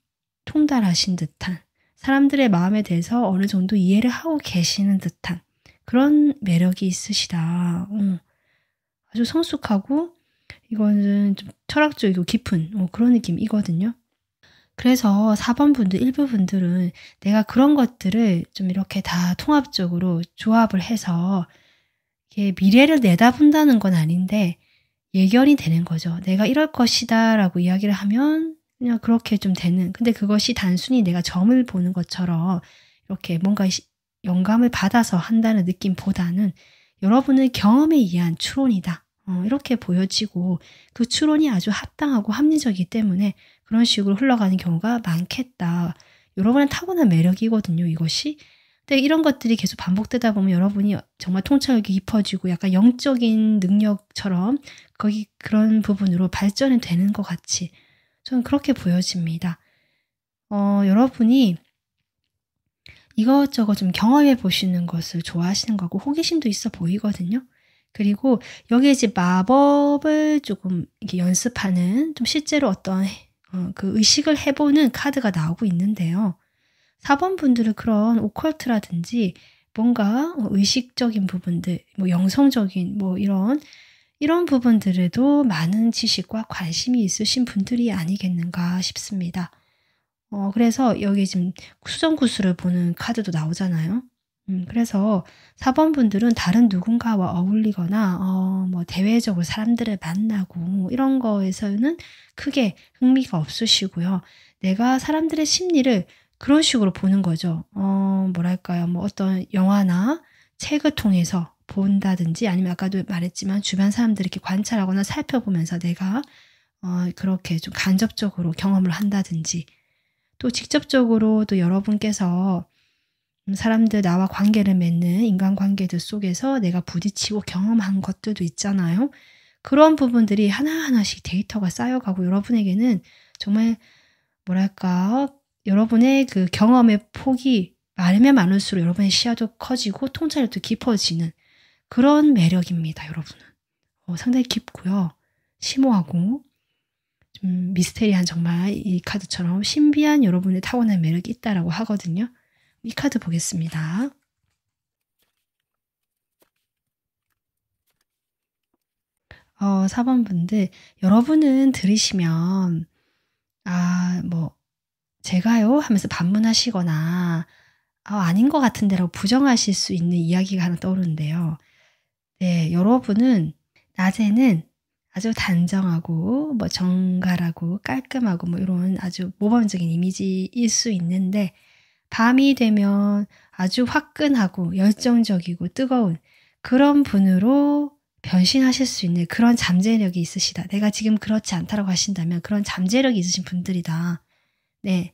통달하신 듯한, 사람들의 마음에 대해서 어느 정도 이해를 하고 계시는 듯한 그런 매력이 있으시다. 아주 성숙하고 이거는 좀 철학적이고 깊은 그런 느낌이거든요. 그래서 4번 분들, 일부 분들은 내가 그런 것들을 좀 이렇게 다 통합적으로 조합을 해서 이게 미래를 내다본다는 건 아닌데 예견이 되는 거죠. 내가 이럴 것이다 라고 이야기를 하면 그냥 그렇게 좀 되는, 근데 그것이 단순히 내가 점을 보는 것처럼 이렇게 뭔가 영감을 받아서 한다는 느낌보다는 여러분의 경험에 의한 추론이다. 이렇게 보여지고 그 추론이 아주 합당하고 합리적이기 때문에 그런 식으로 흘러가는 경우가 많겠다. 여러분의 타고난 매력이거든요, 이것이. 근데 이런 것들이 계속 반복되다 보면 여러분이 정말 통찰력이 깊어지고 약간 영적인 능력처럼 거기 그런 부분으로 발전이 되는 것 같이 저는 그렇게 보여집니다. 여러분이 이것저것 좀 경험해 보시는 것을 좋아하시는 거고 호기심도 있어 보이거든요. 그리고 여기에 이제 마법을 조금 이렇게 연습하는 좀 실제로 어떤 그 의식을 해보는 카드가 나오고 있는데요. 4번 분들은 그런 오컬트라든지 뭔가 의식적인 부분들, 뭐 영성적인 뭐 이런 부분들에도 많은 지식과 관심이 있으신 분들이 아니겠는가 싶습니다. 그래서 여기 지금 수정구슬을 보는 카드도 나오잖아요. 그래서 4번 분들은 다른 누군가와 어울리거나 뭐 대외적으로 사람들을 만나고 이런 거에서는 크게 흥미가 없으시고요. 내가 사람들의 심리를 그런 식으로 보는 거죠. 뭐랄까요? 뭐 어떤 영화나 책을 통해서 본다든지 아니면 아까도 말했지만 주변 사람들을 이렇게 관찰하거나 살펴보면서 내가 그렇게 좀 간접적으로 경험을 한다든지 또 직접적으로 또 여러분께서 사람들 나와 관계를 맺는 인간관계들 속에서 내가 부딪히고 경험한 것들도 있잖아요. 그런 부분들이 하나하나씩 데이터가 쌓여가고 여러분에게는 정말 뭐랄까 여러분의 그 경험의 폭이 많으면 많을수록 여러분의 시야도 커지고 통찰력도 깊어지는 그런 매력입니다, 여러분은. 상당히 깊고요. 심오하고 좀 미스테리한 정말 이 카드처럼 신비한 여러분의 타고난 매력이 있다라고 하거든요. 이 카드 보겠습니다. 4번 분들, 여러분은 들으시면, 뭐, 제가요? 하면서 반문하시거나, 아닌 것 같은데라고 부정하실 수 있는 이야기가 하나 떠오르는데요. 네, 여러분은 낮에는 아주 단정하고, 뭐, 정갈하고, 깔끔하고, 뭐, 이런 아주 모범적인 이미지일 수 있는데, 밤이 되면 아주 화끈하고 열정적이고 뜨거운 그런 분으로 변신하실 수 있는 그런 잠재력이 있으시다. 내가 지금 그렇지 않다라고 하신다면 그런 잠재력이 있으신 분들이다. 네.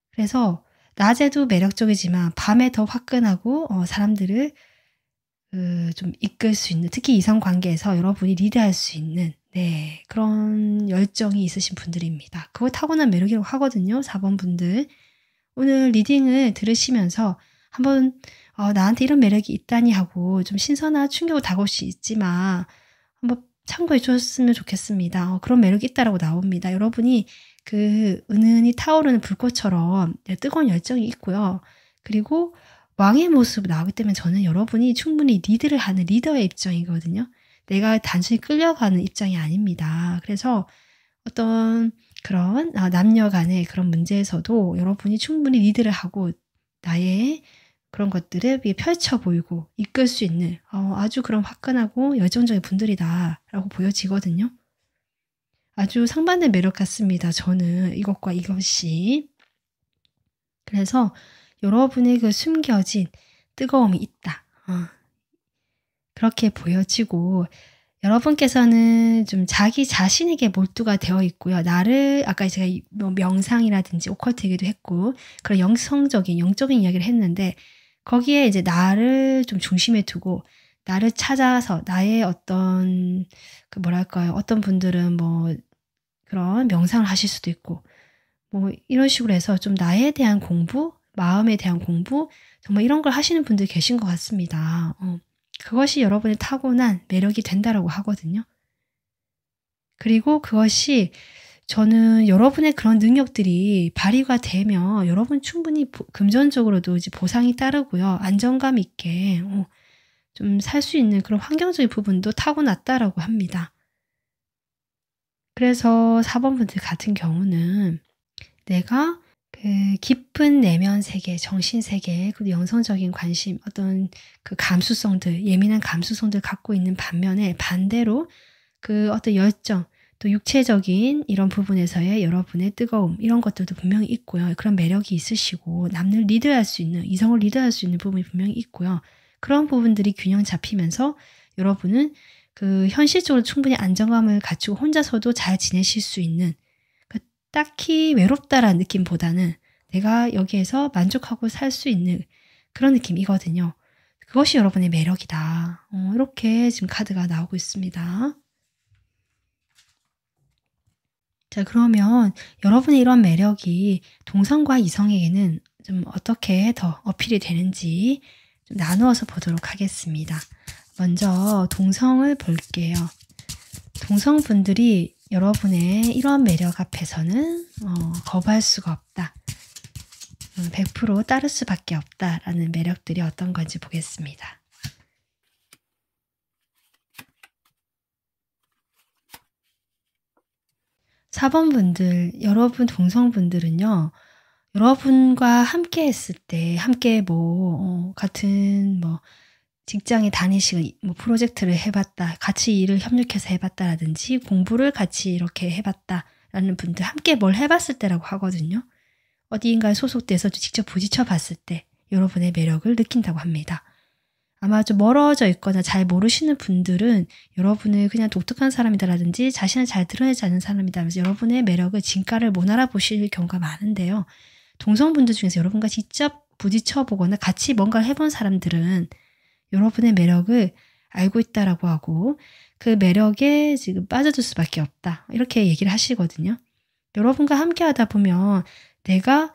그래서 낮에도 매력적이지만 밤에 더 화끈하고 사람들을 좀 이끌 수 있는 특히 이성 관계에서 여러분이 리드할 수 있는 네, 그런 열정이 있으신 분들입니다. 그거 타고난 매력이라고 하거든요. 4번 분들. 오늘 리딩을 들으시면서 한번 나한테 이런 매력이 있다니 하고 좀 신선한 충격을 다가올 수 있지만 한번 참고해 주셨으면 좋겠습니다. 그런 매력이 있다라고 나옵니다. 여러분이 그 은은히 타오르는 불꽃처럼 뜨거운 열정이 있고요. 그리고 왕의 모습 나오기 때문에 저는 여러분이 충분히 리드를 하는 리더의 입장이거든요. 내가 단순히 끌려가는 입장이 아닙니다. 그래서 어떤 그런 남녀 간의 그런 문제에서도 여러분이 충분히 리드를 하고 나의 그런 것들을 펼쳐 보이고 이끌 수 있는 아주 그런 화끈하고 열정적인 분들이다라고 보여지거든요. 아주 상반된 매력 같습니다. 저는 이것과 이것이. 그래서 여러분의 그 숨겨진 뜨거움이 있다. 그렇게 보여지고 여러분께서는 좀 자기 자신에게 몰두가 되어 있고요. 나를 아까 제가 뭐 명상이라든지 오컬트 얘기도 했고 그런 영성적인 영적인 이야기를 했는데 거기에 이제 나를 좀 중심에 두고 나를 찾아서 나의 어떤 그 뭐랄까요? 어떤 분들은 뭐 그런 명상을 하실 수도 있고 뭐 이런 식으로 해서 좀 나에 대한 공부, 마음에 대한 공부 정말 이런 걸 하시는 분들이 계신 것 같습니다. 그것이 여러분의 타고난 매력이 된다라고 하거든요. 그리고 그것이 저는 여러분의 그런 능력들이 발휘가 되면 여러분 충분히 금전적으로도 이제 보상이 따르고요. 안정감 있게 좀 살 수 있는 그런 환경적인 부분도 타고났다라고 합니다. 그래서 4번 분들 같은 경우는 내가 그 깊은 내면 세계, 정신 세계, 그리고 영성적인 관심, 어떤 그 감수성들, 예민한 감수성들 갖고 있는 반면에 반대로 그 어떤 열정, 또 육체적인 이런 부분에서의 여러분의 뜨거움, 이런 것들도 분명히 있고요. 그런 매력이 있으시고, 남을 리드할 수 있는, 이성을 리드할 수 있는 부분이 분명히 있고요. 그런 부분들이 균형 잡히면서 여러분은 그 현실적으로 충분히 안정감을 갖추고 혼자서도 잘 지내실 수 있는 그 딱히 외롭다라는 느낌보다는 내가 여기에서 만족하고 살 수 있는 그런 느낌이거든요. 그것이 여러분의 매력이다. 이렇게 지금 카드가 나오고 있습니다. 자, 그러면 여러분의 이런 매력이 동성과 이성에게는 좀 어떻게 더 어필이 되는지 좀 나누어서 보도록 하겠습니다. 먼저 동성을 볼게요. 동성분들이 여러분의 이런 매력 앞에서는 거부할 수가 없다. 100% 따를 수밖에 없다라는 매력들이 어떤 건지 보겠습니다. (4번) 분들, 여러분 동성분들은요. 여러분과 함께 했을 때 함께 같은 직장에 다니시고 프로젝트를 해봤다. 같이 일을 협력해서 해봤다라든지 공부를 같이 이렇게 해봤다라는 분들 함께 뭘 해봤을 때라고 하거든요. 어디인가에 소속돼서 직접 부딪혀 봤을 때 여러분의 매력을 느낀다고 합니다. 아마 좀 멀어져 있거나 잘 모르시는 분들은 여러분을 그냥 독특한 사람이다라든지 자신을 잘 드러내지 않는 사람이다 하면서 여러분의 매력을 진가를 못 알아보실 경우가 많은데요. 동성분들 중에서 여러분과 직접 부딪혀 보거나 같이 뭔가를 해본 사람들은 여러분의 매력을 알고 있다라고 하고 그 매력에 지금 빠져들 수밖에 없다. 이렇게 얘기를 하시거든요. 여러분과 함께 하다 보면 내가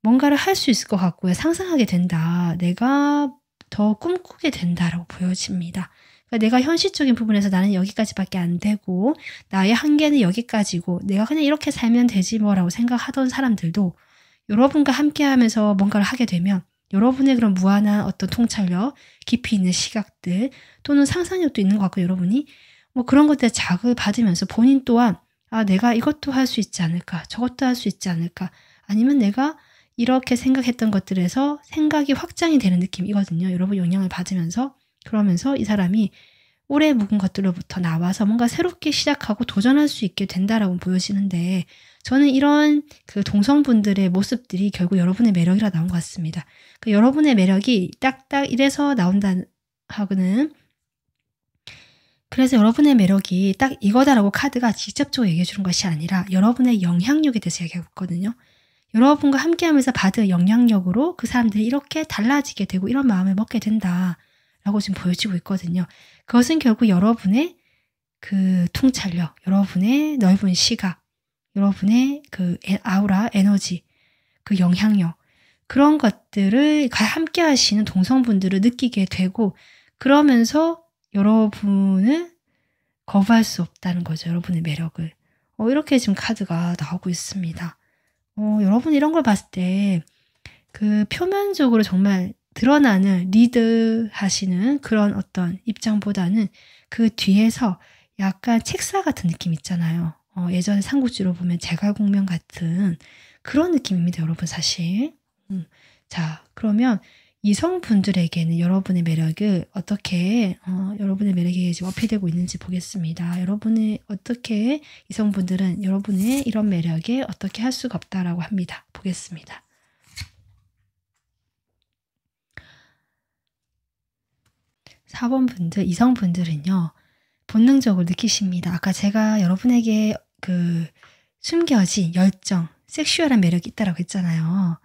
뭔가를 할 수 있을 것 같고요. 상상하게 된다. 내가 더 꿈꾸게 된다라고 보여집니다. 그러니까 내가 현실적인 부분에서 나는 여기까지밖에 안 되고 나의 한계는 여기까지고 내가 그냥 이렇게 살면 되지 뭐라고 생각하던 사람들도 여러분과 함께 하면서 뭔가를 하게 되면 여러분의 그런 무한한 어떤 통찰력, 깊이 있는 시각들 또는 상상력도 있는 것 같고 여러분이 그런 것들에 자극을 받으면서 본인 또한 내가 이것도 할 수 있지 않을까 저것도 할 수 있지 않을까 아니면 내가 이렇게 생각했던 것들에서 생각이 확장이 되는 느낌이거든요. 여러분 영향을 받으면서 그러면서 이 사람이 오래 묵은 것들로부터 나와서 뭔가 새롭게 시작하고 도전할 수 있게 된다라고 보여지는데 저는 이런 그 동성분들의 모습들이 결국 여러분의 매력이라 나온 것 같습니다. 여러분의 매력이 딱딱 이래서 나온다 하고는 그래서 여러분의 매력이 딱 이거다라고 카드가 직접적으로 얘기해 주는 것이 아니라 여러분의 영향력에 대해서 얘기하고 있거든요. 여러분과 함께하면서 받은 영향력으로 그 사람들이 이렇게 달라지게 되고 이런 마음을 먹게 된다라고 지금 보여지고 있거든요. 그것은 결국 여러분의 그 통찰력, 여러분의 넓은 시각, 여러분의 그 아우라, 에너지, 그 영향력 그런 것들을 함께 하시는 동성분들을 느끼게 되고 그러면서 여러분을 거부할 수 없다는 거죠. 여러분의 매력을. 이렇게 지금 카드가 나오고 있습니다. 여러분 이런 걸 봤을 때 그 표면적으로 정말 드러나는 리드 하시는 그런 어떤 입장보다는 그 뒤에서 약간 책사 같은 느낌 있잖아요. 예전에 삼국지로 보면 제갈공명 같은 그런 느낌입니다. 여러분 사실. 자, 그러면 이성분들에게는 여러분의 매력을 어떻게 여러분의 매력이 지금 어필되고 있는지 보겠습니다. 여러분의 어떻게 이성분들은 여러분의 이런 매력에 어떻게 할 수가 없다라고 합니다. 보겠습니다. (4번) 분들, 이성분들은요. 본능적으로 느끼십니다. 아까 제가 여러분에게 그 숨겨진 열정, 섹슈얼한 매력이 있다라고 했잖아요.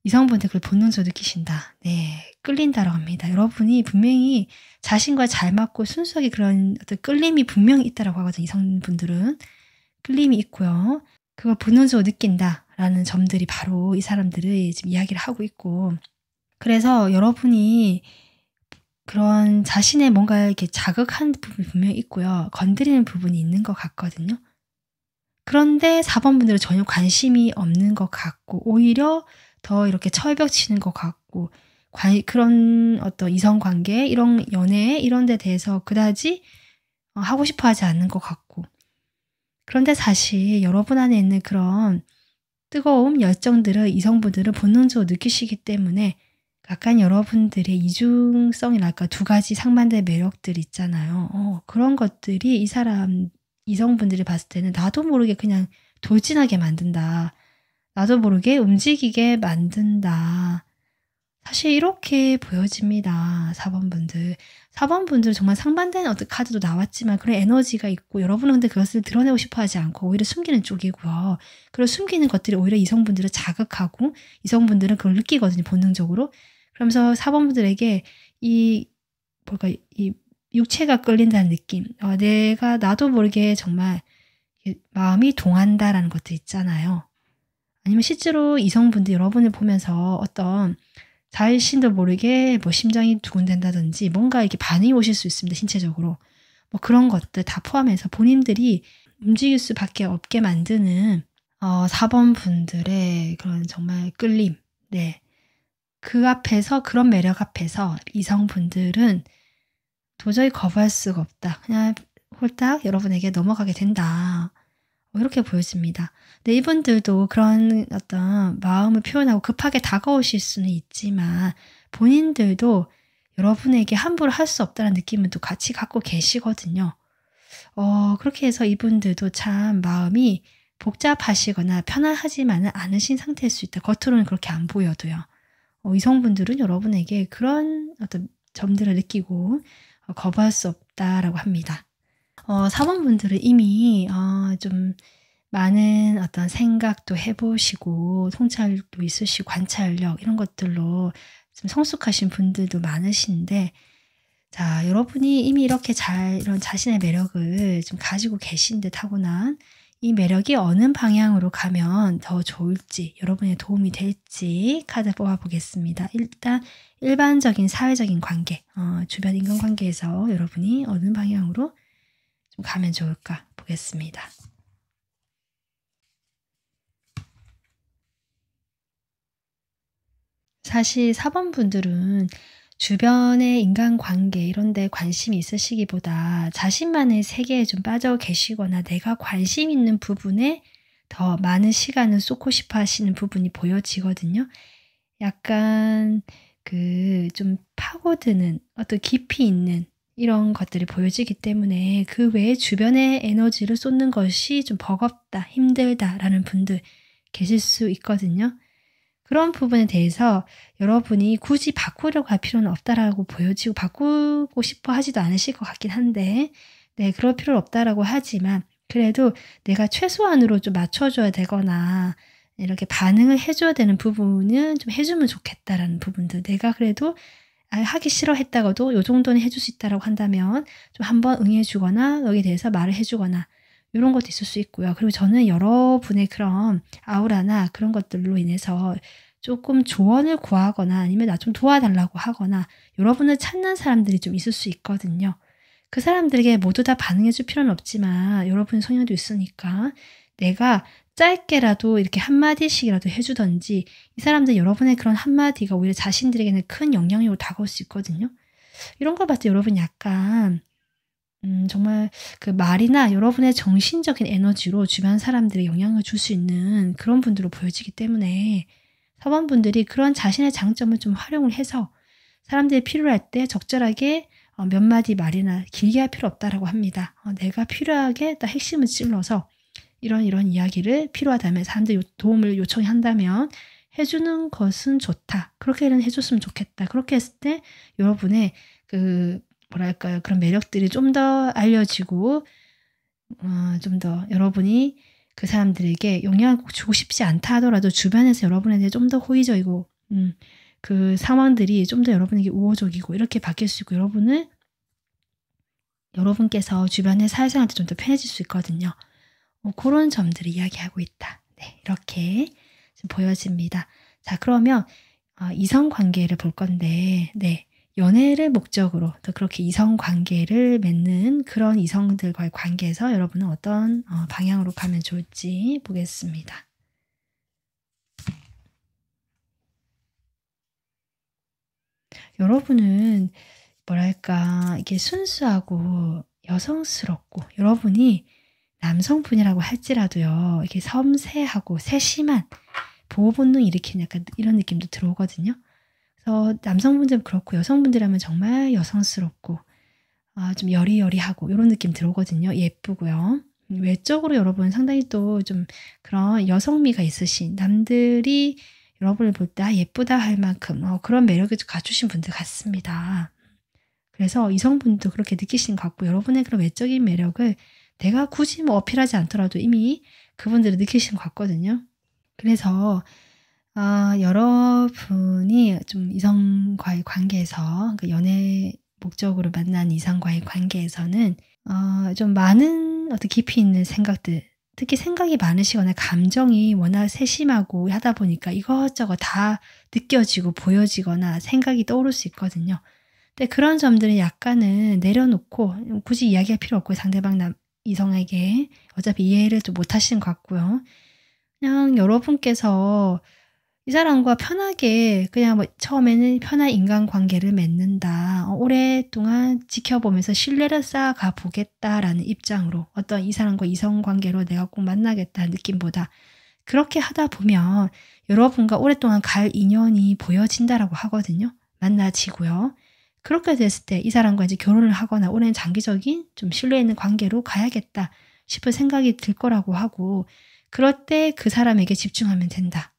이성분들 그걸 본능적으로 느끼신다. 네, 끌린다라고 합니다. 여러분이 분명히 자신과 잘 맞고 순수하게 그런 어떤 끌림이 분명히 있다라고 하거든요. 이성분들은 끌림이 있고요. 그걸 본능적으로 느낀다라는 점들이 바로 이 사람들의 지금 이야기를 하고 있고 그래서 여러분이 그런 자신의 뭔가 이렇게 자극한 부분이 분명히 있고요. 건드리는 부분이 있는 것 같거든요. 그런데 4번 분들은 전혀 관심이 없는 것 같고 오히려 더 이렇게 철벽 치는 것 같고 그런 어떤 이성관계, 이런 연애 이런 데 대해서 그다지 하고 싶어 하지 않는 것 같고 그런데 사실 여러분 안에 있는 그런 뜨거움, 열정들을 이성분들은 본능적으로 느끼시기 때문에 약간 여러분들의 이중성이랄까 두 가지 상반된 매력들 있잖아요. 그런 것들이 이 사람 이성분들이 봤을 때는 나도 모르게 그냥 돌진하게 만든다. 나도 모르게 움직이게 만든다. 사실 이렇게 보여집니다. 4번 분들. 4번 분들 정말 상반되는 어떤 카드도 나왔지만 그런 에너지가 있고 여러분은 근데 그것을 드러내고 싶어 하지 않고 오히려 숨기는 쪽이고요. 그리고 숨기는 것들이 오히려 이성분들을 자극하고 이성분들은 그걸 느끼거든요. 본능적으로. 그러면서 4번 분들에게 이 뭘까 이 육체가 끌린다는 느낌. 내가 나도 모르게 정말 마음이 동한다라는 것도 있잖아요. 아니면 실제로 이성분들 여러분을 보면서 어떤 자신도 모르게 뭐 심장이 두근댄다든지 뭔가 이렇게 반응이 오실 수 있습니다. 신체적으로. 뭐 그런 것들 다 포함해서 본인들이 움직일 수밖에 없게 만드는 4번 분들의 그런 정말 끌림. 네. 그 앞에서 그런 매력 앞에서 이성분들은 도저히 거부할 수가 없다. 그냥 홀딱 여러분에게 넘어가게 된다. 이렇게 보여집니다. 근데 이분들도 그런 어떤 마음을 표현하고 급하게 다가오실 수는 있지만 본인들도 여러분에게 함부로 할 수 없다는 느낌은 또 같이 갖고 계시거든요. 그렇게 해서 이분들도 참 마음이 복잡하시거나 편안하지만은 않으신 상태일 수 있다. 겉으로는 그렇게 안 보여도요. 이성분들은 여러분에게 그런 어떤 점들을 느끼고 거부할 수 없다라고 합니다. 4번 분들은 이미 좀 많은 어떤 생각도 해보시고 통찰력도 있으시고 관찰력 이런 것들로 좀 성숙하신 분들도 많으신데 자, 여러분이 이미 이렇게 이런 자신의 매력을 좀 가지고 계신데 타고난 이 매력이 어느 방향으로 가면 더 좋을지 여러분의 도움이 될지 카드 뽑아보겠습니다. 일단 일반적인 사회적인 관계, 주변 인간관계에서 여러분이 어느 방향으로 좀 가면 좋을까 보겠습니다. 사실 4번 분들은 주변의 인간관계 이런 데 관심이 있으시기보다 자신만의 세계에 좀 빠져 계시거나 내가 관심 있는 부분에 더 많은 시간을 쏟고 싶어 하시는 부분이 보여지거든요. 약간 좀 파고드는 어떤 깊이 있는 이런 것들이 보여지기 때문에 그 외에 주변에 에너지를 쏟는 것이 좀 버겁다, 힘들다라는 분들 계실 수 있거든요. 그런 부분에 대해서 여러분이 굳이 바꾸려고 할 필요는 없다라고 보여지고 바꾸고 싶어 하지도 않으실 것 같긴 한데 네, 그럴 필요는 없다라고 하지만 그래도 내가 최소한으로 좀 맞춰줘야 되거나 이렇게 반응을 해줘야 되는 부분은 좀 해주면 좋겠다라는 부분들 내가 그래도 하기 싫어했다가도 요 정도는 해줄 수 있다라고 한다면 좀 한번 응해주거나 여기에 대해서 말을 해주거나 이런 것도 있을 수 있고요. 그리고 저는 여러분의 그런 아우라나 그런 것들로 인해서 조금 조언을 구하거나 아니면 나 좀 도와달라고 하거나 여러분을 찾는 사람들이 좀 있을 수 있거든요. 그 사람들에게 모두 다 반응해 줄 필요는 없지만 여러분 성향도 있으니까 내가 짧게라도 이렇게 한마디씩이라도 해주던지 이 사람들 여러분의 그런 한마디가 오히려 자신들에게는 큰 영향력으로 다가올 수 있거든요. 이런 걸 봤을 때 여러분 약간 정말 그 말이나 여러분의 정신적인 에너지로 주변 사람들에 영향을 줄 수 있는 그런 분들로 보여지기 때문에 4번 분들이 그런 자신의 장점을 좀 활용을 해서 사람들이 필요할 때 적절하게 몇 마디 말이나 길게 할 필요 없다라고 합니다. 내가 필요하게 딱 핵심을 찔러서 이런 이야기를 필요하다면 사람들이 도움을 요청한다면 해주는 것은 좋다. 그렇게는 해줬으면 좋겠다. 그렇게 했을 때 여러분의 뭐랄까요. 그런 매력들이 좀 더 알려지고 좀 더 여러분이 그 사람들에게 영향을 꼭 주고 싶지 않다 하더라도 주변에서 여러분에 대해 좀 더 호의적이고 그 상황들이 좀 더 여러분에게 우호적이고 이렇게 바뀔 수 있고 여러분께서 주변의 사회생활도 좀 더 편해질 수 있거든요. 그런 점들을 이야기하고 있다. 네, 이렇게 좀 보여집니다. 자, 그러면 이성관계를 볼 건데 네, 연애를 목적으로 또 그렇게 이성관계를 맺는 그런 이성들과의 관계에서 여러분은 어떤 방향으로 가면 좋을지 보겠습니다. 여러분은 뭐랄까 이게 순수하고 여성스럽고 여러분이 남성분이라고 할지라도요. 이게 섬세하고 세심한 보호 본능 일으키는 약간 이런 느낌도 들어오거든요. 그래서 남성분들은 그렇고 여성분들이라면 정말 여성스럽고 좀 여리여리하고 이런 느낌 들어오거든요. 예쁘고요. 외적으로 여러분 상당히 또 좀 그런 여성미가 있으신 남들이 여러분을 볼 때 예쁘다 할 만큼 그런 매력을 갖추신 분들 같습니다. 그래서 이성분도 그렇게 느끼시는 것 같고 여러분의 그런 외적인 매력을 내가 굳이 뭐 어필하지 않더라도 이미 그분들은 느끼시는 것 같거든요. 그래서 여러분이 좀 이성과의 관계에서 그러니까 연애 목적으로 만난 이성과의 관계에서는 좀 많은 어떤 깊이 있는 생각들, 특히 생각이 많으시거나 감정이 워낙 세심하고 하다 보니까 이것저것 다 느껴지고 보여지거나 생각이 떠오를 수 있거든요. 근데 그런 점들은 약간은 내려놓고 굳이 이야기할 필요 없고 상대방 이성에게 어차피 이해를 좀 못하시는 것 같고요. 그냥 여러분께서 이 사람과 편하게 그냥 뭐 처음에는 편한 인간관계를 맺는다. 오랫동안 지켜보면서 신뢰를 쌓아가 보겠다라는 입장으로 어떤 이 사람과 이성관계로 내가 꼭 만나겠다는 느낌보다 그렇게 하다 보면 여러분과 오랫동안 갈 인연이 보여진다라고 하거든요. 만나지고요. 그렇게 됐을 때 이 사람과 이제 결혼을 하거나 오랜 장기적인 좀 신뢰 있는 관계로 가야겠다 싶은 생각이 들 거라고 하고 그럴 때 그 사람에게 집중하면 된다.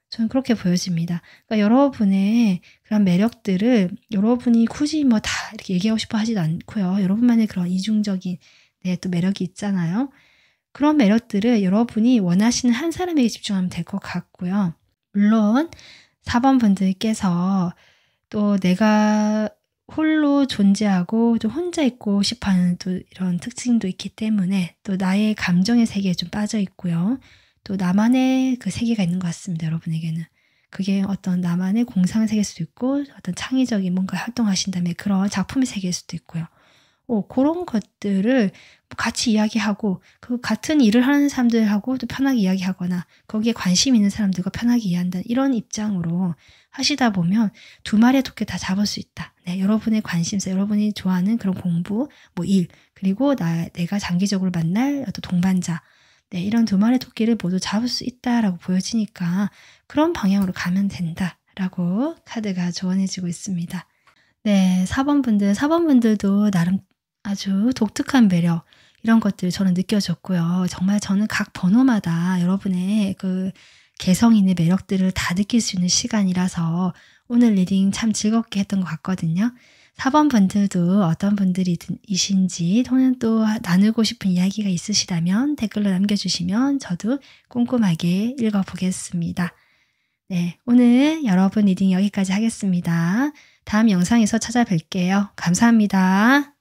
저는 그렇게 보여집니다. 그러니까 여러분의 그런 매력들을 여러분이 굳이 뭐 다 이렇게 얘기하고 싶어 하지도 않고요. 여러분만의 그런 이중적인 또 매력이 있잖아요. 그런 매력들을 여러분이 원하시는 한 사람에게 집중하면 될 것 같고요. 물론 4번 분들께서 또 내가 홀로 존재하고 또 혼자 있고 싶어하는 또 이런 특징도 있기 때문에 또 나의 감정의 세계에 좀 빠져 있고요. 또 나만의 그 세계가 있는 것 같습니다. 여러분에게는. 그게 어떤 나만의 공상 세계일 수도 있고 어떤 창의적인 뭔가 활동하신다면 그런 작품의 세계일 수도 있고요. 그런 것들을 같이 이야기하고 그 같은 일을 하는 사람들하고 또 편하게 이야기하거나 거기에 관심 있는 사람들과 편하게 이해한다는 이런 입장으로 하시다 보면 두 마리의 토끼 다 잡을 수 있다. 네, 여러분의 관심사, 여러분이 좋아하는 그런 공부, 뭐 일, 그리고 내가 장기적으로 만날 어떤 동반자, 네, 이런 두 마리의 토끼를 모두 잡을 수 있다라고 보여지니까 그런 방향으로 가면 된다라고 카드가 조언해주고 있습니다. 네, 4번 분들도 나름 아주 독특한 매력 이런 것들 저는 느껴졌고요. 정말 저는 각 번호마다 여러분의 그 개성 있는 매력들을 다 느낄 수 있는 시간이라서 오늘 리딩 참 즐겁게 했던 것 같거든요. 4번 분들도 어떤 분들이신지 또는 또 나누고 싶은 이야기가 있으시다면 댓글로 남겨주시면 저도 꼼꼼하게 읽어보겠습니다. 네, 오늘 여러분 리딩 여기까지 하겠습니다. 다음 영상에서 찾아뵐게요. 감사합니다.